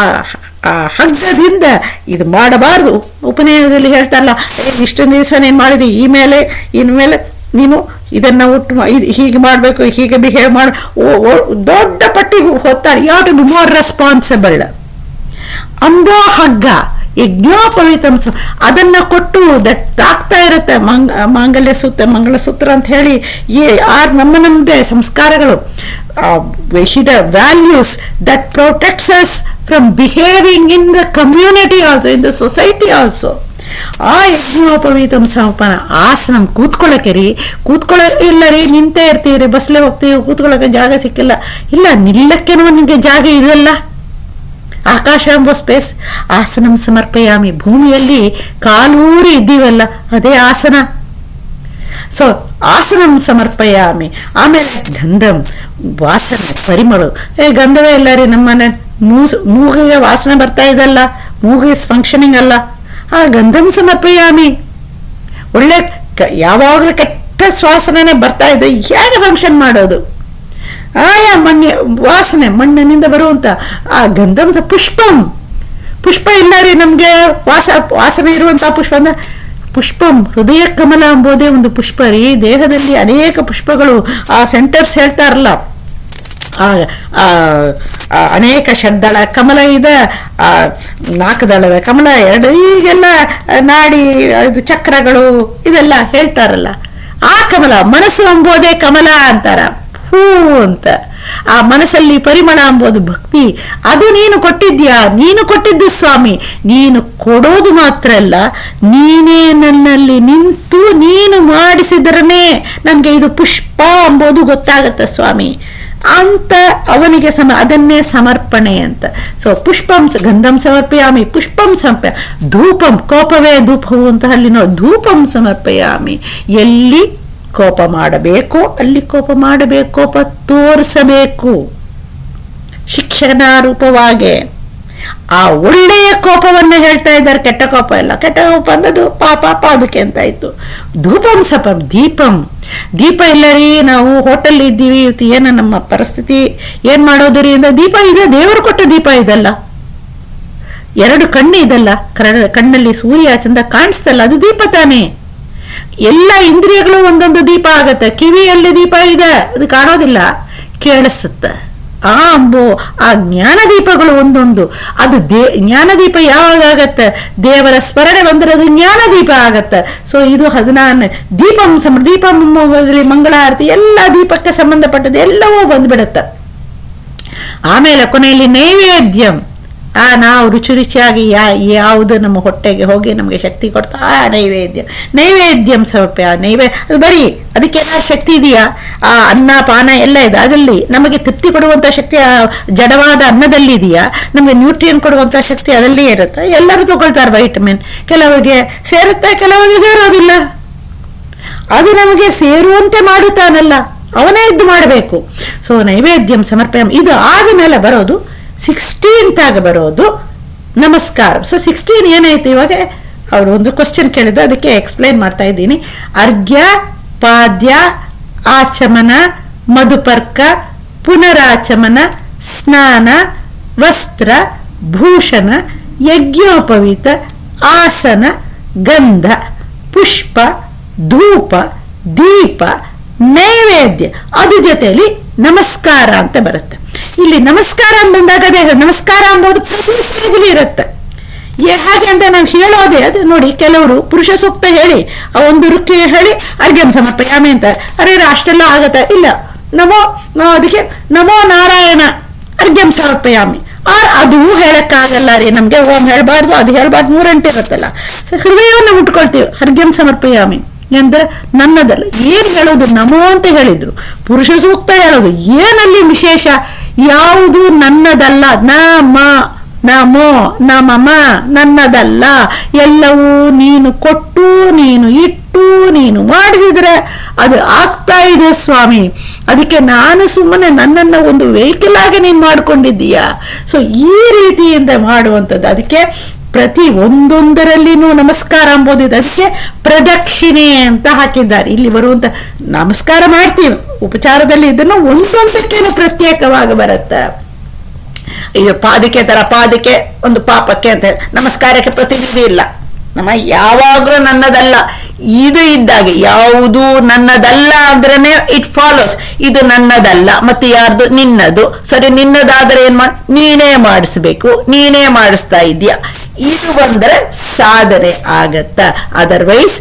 ಹಗ್ಗದಿಂದ ಇದು ಮಾಡಬಾರ್ದು. ಉಪನಯನದಲ್ಲಿ ಹೇಳ್ತಾರಲ್ಲ, ಇಷ್ಟೊಂದು ದಿವಸ ನೀನು ಮಾಡಿದಿ, ಇನ್ಮೇಲೆ ನೀನು ಇದನ್ನ ಹೀಗೆ ಮಾಡಬೇಕು, ಹೀಗೆ ಬಿಹೇವ್ ಮಾಡ, ದೊಡ್ಡ ಪಟ್ಟಿಗೆ ಹೊತ್ತಾರೆ. You have to be more responsible ಅಂದೋ ಹಗ್ಗ ಯಜ್ಞೋಪವೀತಂ. ಅದನ್ನ ಕೊಟ್ಟು ಆಗ್ತಾ ಇರುತ್ತೆ. ಮಾಂಗಲ್ಯ ಸೂತ್ರ, ಮಂಗಳಸೂತ್ರ ಅಂತ ಹೇಳಿ ನಮ್ಮದೇ ಸಂಸ್ಕಾರಗಳು, values that protects us from behaving in the community also, in the society also. ಆ ಯಜ್ಞೋಪವೀತಂ ಸಮರ್ಪಣ. ಆಸನಂ ಕೂತ್ಕೊಳ್ಳಕ್ಕೆ ರೀ, ಇಲ್ಲ ರೀ, ನಿಂತೇ ಇರ್ತೀವಿ, ಬಸ್ಲೇ ಹೋಗ್ತೀವಿ, ಕೂತ್ಕೊಳ್ಳೋಕೆ ಜಾಗ ಸಿಕ್ಕಿಲ್ಲ, ಇಲ್ಲ ನಿಲ್ಲಕ್ಕೇನೋ ನಿಮಗೆ ಜಾಗ ಇದೆಲ್ಲ, ಆಕಾಶ ಎಂಬ ಸ್ಪೇಸ್. ಆಸನಂ ಸಮರ್ಪಯಾಮಿ, ಭೂಮಿಯಲ್ಲಿ ಕಾಲೂರಿ ಇದ್ದೀವಲ್ಲ ಅದೇ ಆಸನ. ಸೊ ಆಸನಂ ಸಮರ್ಪಯಾಮಿ. ಆಮೇಲೆ ಗಂಧಂ, ವಾಸನೆ, ಪರಿಮಳ. ಗಂಧವೇ ಇಲ್ಲ ರೀ, ನಮ್ಮನೆ ಮೂಗಿಗೆ ವಾಸನೆ ಬರ್ತಾ ಇದಲ್ಲ, ಮೂಗು ಇಸ್ ಫಂಕ್ಷನಿಂಗ್ ಅಲ್ಲ. ಆ ಗಂಧಂ ಸಮರ್ಪಯಾಮಿ. ಒಳ್ಳೆ ಯಾವಾಗಲೂ ಕೆಟ್ಟ ಶ್ವಾಸನೆ ಬರ್ತಾ ಇದೆ, ಹೇಗೆ ಫಂಕ್ಷನ್ ಮಾಡೋದು? ಆಯಾ ವಾಸನೆ, ಮಣ್ಣಿನಿಂದ ಬರುವಂತ ಆ ಗಂಧಂ. ಪುಷ್ಪ ಇಲ್ಲ ರೀ ನಮ್ಗೆ, ವಾಸನೆ ಇರುವಂತಹ ಪುಷ್ಪ ಅಂದ್ರೆ ಪುಷ್ಪಂ ಹೃದಯ ಕಮಲ ಎಂಬುದೇ ಒಂದು ಪುಷ್ಪ ರೀ. ದೇಹದಲ್ಲಿ ಅನೇಕ ಪುಷ್ಪಗಳು, ಆ ಸೆಂಟರ್ಸ್ ಹೇಳ್ತಾರಲ್ಲ, ಅನೇಕ ಶಬ್ದಳ ಕಮಲ ಇದೆ, ನಾಲ್ಕದಳದ ಕಮಲ, ಎರಡು, ಈಗೆಲ್ಲ ನಾಡಿ ಇದು ಚಕ್ರಗಳು ಇದೆಲ್ಲ ಹೇಳ್ತಾರಲ್ಲ. ಆ ಕಮಲ, ಮನಸ್ಸು ಎಂಬುದೇ ಕಮಲ ಅಂತಾರ, ಹೂ ಅಂತ. ಆ ಮನಸ್ಸಲ್ಲಿ ಪರಿಮಳ ಎಂಬುದು ಭಕ್ತಿ. ಅದು ನೀನು ಕೊಟ್ಟಿದ್ಯಾ, ನೀನು ಕೊಟ್ಟಿದ್ದು ಸ್ವಾಮಿ. ನೀನು ಕೊಡೋದು ಮಾತ್ರ ಅಲ್ಲ, ನೀನೇ ನನ್ನಲ್ಲಿ ನಿಂತು ನೀನು ಮಾಡಿಸಿದ್ರನೇ ನನಗೆ ಇದು ಪುಷ್ಪ ಎಂಬುದು ಗೊತ್ತಾಗತ್ತೆ ಸ್ವಾಮಿ ಅಂತ ಅವನಿಗೆ ಅದನ್ನೇ ಸಮರ್ಪಣೆ ಅಂತ. ಸೊ ಪುಷ್ಪಂ ಗಂಧಂ ಸಮರ್ಪಯಾಮಿ, ಪುಷ್ಪಂ ಸಮರ್ಪಯ. ಧೂಪಂ, ಕೋಪವೇ ಧೂಪವು ಅಂತ ಅಲ್ಲಿ ನೋಡಿ, ಧೂಪಂ ಸಮರ್ಪಯಾಮಿ. ಎಲ್ಲಿ ಕೋಪ ಮಾಡಬೇಕು ಅಲ್ಲಿ ಕೋಪ ಮಾಡಬೇಕು, ಕೋಪ ತೋರಿಸಬೇಕು ಶಿಕ್ಷಣ ರೂಪವಾಗಿ. ಆ ಒಳ್ಳೆಯ ಕೋಪವನ್ನು ಹೇಳ್ತಾ ಇದ್ದಾರೆ, ಕೆಟ್ಟ ಕೋಪ ಇಲ್ಲ. ಕೆಟ್ಟ ಕೋಪ ಅಂದದು ಪಾಪ ಪಾದುಕೆ ಅಂತ ಆಯ್ತು. ಧೂಪಂ ಸಪಂ, ದೀಪ ಇಲ್ಲ ರೀ, ನಾವು ಹೋಟೆಲ್ ಇದ್ದೀವಿ, ಇವತ್ತು ಏನು ನಮ್ಮ ಪರಿಸ್ಥಿತಿ, ಏನ್ ಮಾಡೋದು ರೀ ಅಂದ್ರೆ, ದೀಪ ಇದೆ, ದೇವರು ಕೊಟ್ಟ ದೀಪ ಇದಲ್ಲ, ಎರಡು ಕಣ್ಣು ಇದಲ್ಲ, ಕಣ್ಣಲ್ಲಿ ಸೂರ್ಯ ಚಂದ ಕಾಣಿಸ್ತಲ್ಲ, ಅದು ದೀಪ ತಾನೇ. ಎಲ್ಲ ಇಂದ್ರಿಯಗಳು ಒಂದೊಂದು ದೀಪ ಆಗತ್ತೆ. ಕಿವಿಯಲ್ಲಿ ದೀಪ ಇದೆ, ಅದು ಕಾಣೋದಿಲ್ಲ, ಕೇಳಿಸುತ್ತೆ. ಆ ಜ್ಞಾನ ದೀಪಗಳು ಒಂದೊಂದು. ಅದು ಜ್ಞಾನದೀಪ ಯಾವಾಗ ಆಗತ್ತೆ? ದೇವರ ಸ್ಮರಣೆ ಬಂದರೆ ಅದು ಜ್ಞಾನ ದೀಪ ಆಗತ್ತೆ. ಸೊ ಇದು 14 ದೀಪಂ ದೀಪಂ ಮಂಗಳಾರತಿ ಎಲ್ಲ ದೀಪಕ್ಕೆ ಸಂಬಂಧಪಟ್ಟದ್ದು ಎಲ್ಲವೂ ಬಂದ್ಬಿಡತ್ತೆ. ಆಮೇಲೆ ಕೊನೆಯಲ್ಲಿ ನೈವೇದ್ಯಂ, ನಾವು ರುಚಿ ರುಚಿಯಾಗಿ ಯಾವುದು ನಮ್ಮ ಹೊಟ್ಟೆಗೆ ಹೋಗಿ ನಮಗೆ ಶಕ್ತಿ ಕೊಡ್ತಾ ನೈವೇದ್ಯಂ ಸಮರ್ಪಯ ಅದು ಬರೀ ಅದಕ್ಕೆಲ್ಲ ಶಕ್ತಿ ಇದೆಯಾ? ಆ ಅನ್ನ ಪಾನ ಎಲ್ಲ ಇದೆ, ಅದರಲ್ಲಿ ನಮಗೆ ತೃಪ್ತಿ ಕೊಡುವಂತ ಶಕ್ತಿ ಜಡವಾದ ಅನ್ನದಲ್ಲಿ ಇದೆಯಾ? ನಮಗೆ ನ್ಯೂಟ್ರಿಯನ್ ಕೊಡುವಂತ ಶಕ್ತಿ ಅದರಲ್ಲಿ ಇರುತ್ತೆ. ಎಲ್ಲರೂ ತಗೊಳ್ತಾರೆ ವೈಟಮಿನ್, ಕೆಲವರಿಗೆ ಸೇರುತ್ತೆ, ಕೆಲವರಿಗೆ ಸೇರೋದಿಲ್ಲ. ಅದು ನಮಗೆ ಸೇರುವಂತೆ ಮಾಡುತ್ತಾನಲ್ಲ, ಅವನೇ ಇದ್ದು ಮಾಡಬೇಕು. ಸೊ ನೈವೇದ್ಯಂ ಸಮರ್ಪಯಂ ಇದು ಆದ ಮೇಲೆ ಬರೋದು 16th ಆಗ ಬರೋದು ನಮಸ್ಕಾರ. ಸೊ 16 ಏನಾಯ್ತು? ಇವಾಗ ಅವರು ಒಂದು ಕ್ವಶನ್ ಕೇಳಿದ್ರು, ಅದಕ್ಕೆ ಎಕ್ಸ್ಪ್ಲೈನ್ ಮಾಡ್ತಾ ಇದ್ದೀನಿ. ಅರ್ಘ್ಯ, ಪಾದ್ಯ, ಆಚಮನ, ಮಧುಪರ್ಕ, ಪುನರಾಚಮನ, ಸ್ನಾನ, ವಸ್ತ್ರ, ಭೂಷಣ, ಯಜ್ಞೋಪವೀತ, ಆಸನ, ಗಂಧ, ಪುಷ್ಪ, ಧೂಪ, ದೀಪ, ನೈವೇದ್ಯ, ಅದ್ರ ಜೊತೆಯಲ್ಲಿ ನಮಸ್ಕಾರ ಅಂತ ಬರುತ್ತೆ. ಇಲ್ಲಿ ನಮಸ್ಕಾರ ಬಂದಾಗ ಅದೇ ನಮಸ್ಕಾರ ಅಂಬೋದು ಪ್ರತಿ ಸ್ಟೇಜಲ್ಲಿ ಇರುತ್ತೆ. ಹೇಗೆ ಅಂತ ನಾವು ಹೇಳೋದೇ ಅದು ನೋಡಿ. ಕೆಲವರು ಪುರುಷ ಸೂಕ್ತ ಹೇಳಿ ಆ ಒಂದು ರುಕ್ಕಿ ಹೇಳಿ ಅರ್ಘ್ಯಂ ಸಮರ್ಪಯಾಮಿ ಅಂತ, ಅರೆ ಅಷ್ಟೆಲ್ಲ ಆಗತ್ತೆ ಇಲ್ಲ. ಅದಕ್ಕೆ ನಮೋ ನಾರಾಯಣ ಅರ್ಘ್ಯಂ ಸಮರ್ಪಯಾಮಿ ಅದು ಹೇಳಕ್ಕಾಗಲ್ಲ ರೀ ನಮ್ಗೆ. ಓಂ ಹೇಳ್ಬಾರ್ದು, ಅದು ಹೇಳ್ಬಾರ್ದು, 3 ಗಂಟೆ ಇರುತ್ತಲ್ಲ. ಹೃದಯವನ್ನು ಮುಟ್ಕೊಳ್ತೀವಿ. ಅರ್ಘ್ಯಂ ಸಮರ್ಪಯಾಮಿ ಅಂದ್ರೆ ನನ್ನದಲ್ಲ. ಏನ್ ಹೇಳೋದು? ನಮೋ ಅಂತ ಹೇಳಿದ್ರು, ಪುರುಷ ಸೂಕ್ತ ಹೇಳೋದು. ಏನಲ್ಲಿ ವಿಶೇಷ? ಯಾವುದು ನನ್ನದಲ್ಲ. ನಮೋ ನಮಮ ನನ್ನದಲ್ಲ, ಎಲ್ಲವೂ ನೀನು ಕೊಟ್ಟು, ನೀನು ಇಟ್ಟು, ನೀನು ಮಾಡಿಸಿದ್ರೆ ಅದು ಆಗ್ತಾ ಇದೆ ಸ್ವಾಮಿ. ಅದಕ್ಕೆ ನಾನು ಸುಮ್ಮನೆ ನನ್ನನ್ನ ಒಂದು ವೆಹಿಕಲ್ ಆಗಿ ನೀನು ಮಾಡ್ಕೊಂಡಿದ್ದೀಯಾ. ಸೊ ಈ ರೀತಿಯಿಂದ ಮಾಡುವಂಥದ್ದು. ಅದಕ್ಕೆ ಪ್ರತಿ ಒಂದೊಂದರಲ್ಲಿನೂ ನಮಸ್ಕಾರ ಅಂಬೋದಿದೆ. ಅದಕ್ಕೆ ಪ್ರದಕ್ಷಿಣೆ ಅಂತ ಹಾಕಿದ್ದಾರೆ. ಇಲ್ಲಿ ಬರುವಂತ ನಮಸ್ಕಾರ ಮಾಡ್ತೀವಿ ಉಪಚಾರದಲ್ಲಿ, ಇದನ್ನು ಒಂದೊಂದಕ್ಕೇನು ಪ್ರತ್ಯೇಕವಾಗಿ ಬರುತ್ತೆ. ಇದು ಪಾದಕ್ಕೆ ತರ, ಪಾದಕ್ಕೆ ಒಂದು ಪಾಪಕ್ಕೆ ಅಂತ ನಮಸ್ಕಾರಕ್ಕೆ ಪ್ರತಿನಿಧಿ ಇಲ್ಲ. ನಮ್ಮ ಯಾವಾಗಲೂ ನನ್ನದಲ್ಲ ಇದು ಇದ್ದಾಗ ಯಾವುದು ನನ್ನದಲ್ಲ ಅಂದ್ರೇನೆ ಇಟ್ ಫಾಲೋಸ್. ಇದು ನನ್ನದಲ್ಲ ಮತ್ತೆ ಯಾರ್ದು? ನಿನ್ನದು. ಸರಿ, ನಿನ್ನದಾದ್ರೆ ಏನ್ ನೀನೇ ಮಾಡಿಸ್ಬೇಕು, ನೀನೇ ಮಾಡಿಸ್ತಾ ಇದೀಯ. ಇದು ಬಂದ್ರೆ ಸಾಧನೆ ಆಗತ್ತ. ಅದರ್ವೈಸ್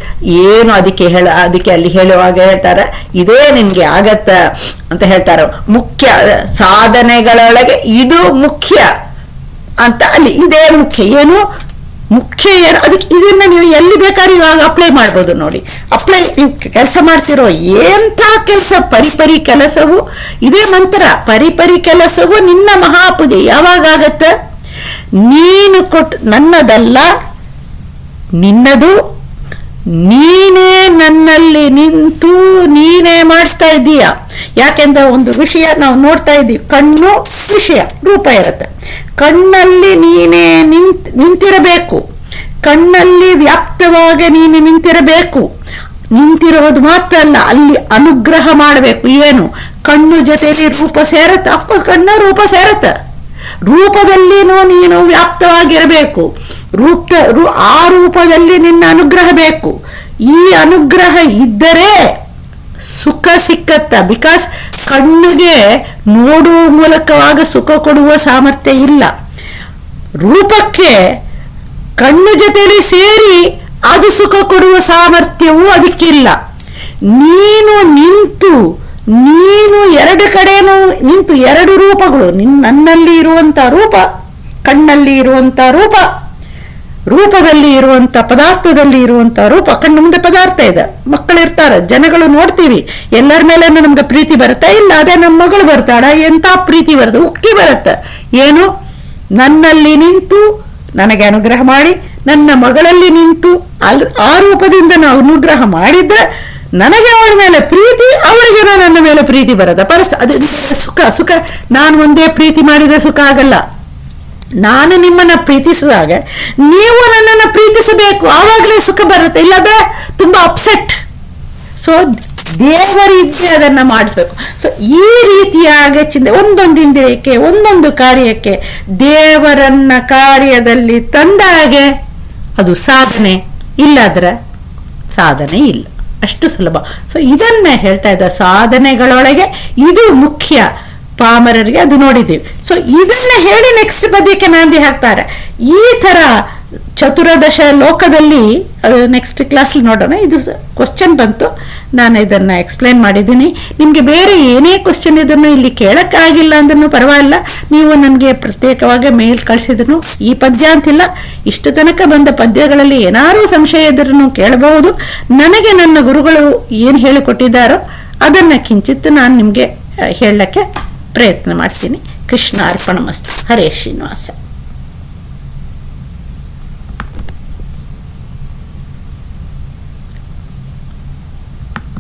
ಏನು ಅದಕ್ಕೆ ಅಲ್ಲಿ ಹೇಳುವಾಗ ಹೇಳ್ತಾರೆ ಇದೇ ನಿನ್ಗೆ ಆಗತ್ತ ಅಂತ ಹೇಳ್ತಾರೆ. ಮುಖ್ಯ ಸಾಧನೆಗಳೊಳಗೆ ಇದು ಮುಖ್ಯ ಅಂತ ಅಲ್ಲಿ ಇದೇ ಮುಖ್ಯ. ಏನು ಮುಖ್ಯ ಏನು? ಅದಕ್ಕೆ ಇದನ್ನ ನೀವು ಎಲ್ಲಿ ಬೇಕಾದ್ರೂ ಇವಾಗ ಅಪ್ಲೈ ಮಾಡ್ಬೋದು ನೋಡಿ. ನೀವು ಕೆಲಸ ಮಾಡ್ತಿರೋ ಎಂಥ ಕೆಲಸ, ಪರಿಪರಿ ಕೆಲಸವು ಇದೇ ಮಂತ್ರ. ಪರಿಪರಿ ಕೆಲಸವು ನಿನ್ನ ಮಹಾಪೂಜೆ ಯಾವಾಗ ಆಗತ್ತ? ನೀನು ನನ್ನದಲ್ಲ ನಿನ್ನದು, ನೀನೇ ನನ್ನಲ್ಲಿ ನಿಂತು ನೀನೇ ಮಾಡಿಸ್ತಾ ಇದ್ದೀಯ. ಯಾಕೆಂದ್ರೆ ಒಂದು ವಿಷಯ ನಾವು ನೋಡ್ತಾ ಇದ್ದೀವಿ, ಕಣ್ಣು ವಿಷಯ ರೂಪ ಇರುತ್ತೆ. ಕಣ್ಣಲ್ಲಿ ನೀನೇ ನಿಂತಿರಬೇಕು, ಕಣ್ಣಲ್ಲಿ ವ್ಯಾಪ್ತವಾಗಿ ನೀನು ನಿಂತಿರಬೇಕು. ನಿಂತಿರೋದು ಮಾತ್ರ ಅಲ್ಲ, ಅಲ್ಲಿ ಅನುಗ್ರಹ ಮಾಡಬೇಕು. ಏನು? ಕಣ್ಣು ಜೊತೆಯಲ್ಲಿ ರೂಪ ಸೇರತ್ತೆ. ಅಫ್ಕೋರ್ಸ್ ಕಣ್ಣು ರೂಪ ಸೇರತ್ತೆ. ರೂಪದಲ್ಲಿನೂ ನೀನು ವ್ಯಾಪ್ತವಾಗಿರಬೇಕು. ಆ ರೂಪದಲ್ಲಿ ನಿನ್ನ ಅನುಗ್ರಹ ಬೇಕು. ಈ ಅನುಗ್ರಹ ಇದ್ದರೆ ಸುಖ ಸಿಕ್ಕತ್ತ. ಬಿಕಾಸ್ ಕಣ್ಣಿಗೆ ನೋಡುವ ಮೂಲಕವಾಗ ಸುಖ ಕೊಡುವ ಸಾಮರ್ಥ್ಯ ಇಲ್ಲ. ರೂಪಕ್ಕೆ ಕಣ್ಣು ಜೊತೆಲಿ ಸೇರಿ ಅದು ಸುಖ ಕೊಡುವ ಸಾಮರ್ಥ್ಯವೂ ಅದಕ್ಕಿಲ್ಲ. ನೀನು ಎರಡು ಕಡೆನೂ ನಿಂತು, ಎರಡು ರೂಪಗಳು, ನನ್ನಲ್ಲಿ ಇರುವಂತ ರೂಪ, ಕಣ್ಣಲ್ಲಿ ಇರುವಂತ ರೂಪ, ರೂಪದಲ್ಲಿ ಇರುವಂತ ಪದಾರ್ಥದಲ್ಲಿ ಇರುವಂತ ರೂಪ. ಕಣ್ಣು ಮುಂದೆ ಪದಾರ್ಥ ಇದೆ, ಮಕ್ಕಳಿರ್ತಾರೆ, ಜನಗಳು ನೋಡ್ತೀವಿ, ಎಲ್ಲರ ಮೇಲೆ ನಮ್ಗೆ ಪ್ರೀತಿ ಬರುತ್ತೆ. ಇಲ್ಲ ಅದೇ ನಮ್ಮ ಮಗಳು ಬರ್ತಾಳ, ಎಂತ ಪ್ರೀತಿ ಬರುತ್ತೆ, ಉಕ್ಕಿ ಬರುತ್ತೆ. ಏನು? ನನ್ನಲ್ಲಿ ನಿಂತು ನನಗೆ ಅನುಗ್ರಹ ಮಾಡಿ, ನನ್ನ ಮಗಳಲ್ಲಿ ನಿಂತು ಆ ರೂಪದಿಂದ ನಾವು ಅನುಗ್ರಹ ಮಾಡಿದ್ರೆ ನನಗೆ ಅವಳ ಮೇಲೆ ಪ್ರೀತಿ, ಅವಳಿಗೆ ನನ್ನ ಮೇಲೆ ಪ್ರೀತಿ ಬರದ ಅದು ಸುಖ. ನಾನು ಒಂದೇ ಪ್ರೀತಿ ಮಾಡಿದ್ರೆ ಸುಖ ಆಗಲ್ಲ. ನಾನು ನಿಮ್ಮನ್ನ ಪ್ರೀತಿಸಿದಾಗ ನೀವು ನನ್ನನ್ನು ಪ್ರೀತಿಸಬೇಕು, ಆವಾಗಲೇ ಸುಖ ಬರುತ್ತೆ. ಇಲ್ಲದೆ ತುಂಬಾ ಅಪ್ಸೆಟ್. ಸೊ ದೇವರಿದ್ದರೆ ಅದನ್ನ ಮಾಡಿಸ್ಬೇಕು. ಸೊ ಈ ರೀತಿಯಾಗಿ ಒಂದೊಂದು ಇಂದ್ರಿಯಕ್ಕೆ, ಒಂದೊಂದು ಕಾರ್ಯಕ್ಕೆ ದೇವರನ್ನ ಕಾರ್ಯದಲ್ಲಿ ತಂದಾಗೆ ಅದು ಸಾಧನೆ. ಇಲ್ಲಾದ್ರೆ ಸಾಧನೆ ಇಲ್ಲ, ಅಷ್ಟು ಸುಲಭ. ಸೊ ಇದನ್ನ ಹೇಳ್ತಾ ಇದ್ದ, ಸಾಧನೆಗಳೊಳಗೆ ಇದು ಮುಖ್ಯ. ಪಾಮರರಿಗೆ ಅದು ನೋಡಿದ್ದೀವಿ. ಸೊ ಇದನ್ನ ಹೇಳಿ ನೆಕ್ಸ್ಟ್ ಪದ್ಯಕ್ಕೆ ನಾಂದಿ ಹಾಕ್ತಾರೆ. ಈ ತರ ಚತುರ್ದಶ ಲೋಕದಲ್ಲಿ, ಅದು ನೆಕ್ಸ್ಟ್ ಕ್ಲಾಸಲ್ಲಿ ನೋಡೋಣ. ಇದು ಕ್ವಶನ್ ಬಂತು, ನಾನು ಇದನ್ನು ಎಕ್ಸ್ಪ್ಲೈನ್ ಮಾಡಿದ್ದೀನಿ. ನಿಮಗೆ ಬೇರೆ ಏನೇ ಕ್ವಶನ್ ಇದನ್ನು ಇಲ್ಲಿ ಕೇಳೋಕ್ಕಾಗಿಲ್ಲ ಅಂದ್ರೂ ಪರವಾಗಿಲ್ಲ, ನೀವು ನನಗೆ ಪ್ರತ್ಯೇಕವಾಗಿ ಮೇಲ್ ಕಳಿಸಿದ್ರು. ಈ ಪದ್ಯ ಅಂತಿಲ್ಲ, ಇಷ್ಟು ತನಕ ಬಂದ ಪದ್ಯಗಳಲ್ಲಿ ಏನಾದರೂ ಸಂಶಯ ಇದ್ರೂ ಕೇಳಬಹುದು. ನನಗೆ ನನ್ನ ಗುರುಗಳು ಏನು ಹೇಳಿಕೊಟ್ಟಿದ್ದಾರೋ ಅದನ್ನು ಕಿಂಚಿತ್ತು ನಾನು ನಿಮಗೆ ಹೇಳಕ್ಕೆ ಪ್ರಯತ್ನ ಮಾಡ್ತೀನಿ. ಕೃಷ್ಣ ಅರ್ಪಣಮಸ್ತು. ಹರೇ ಶ್ರೀನಿವಾಸ.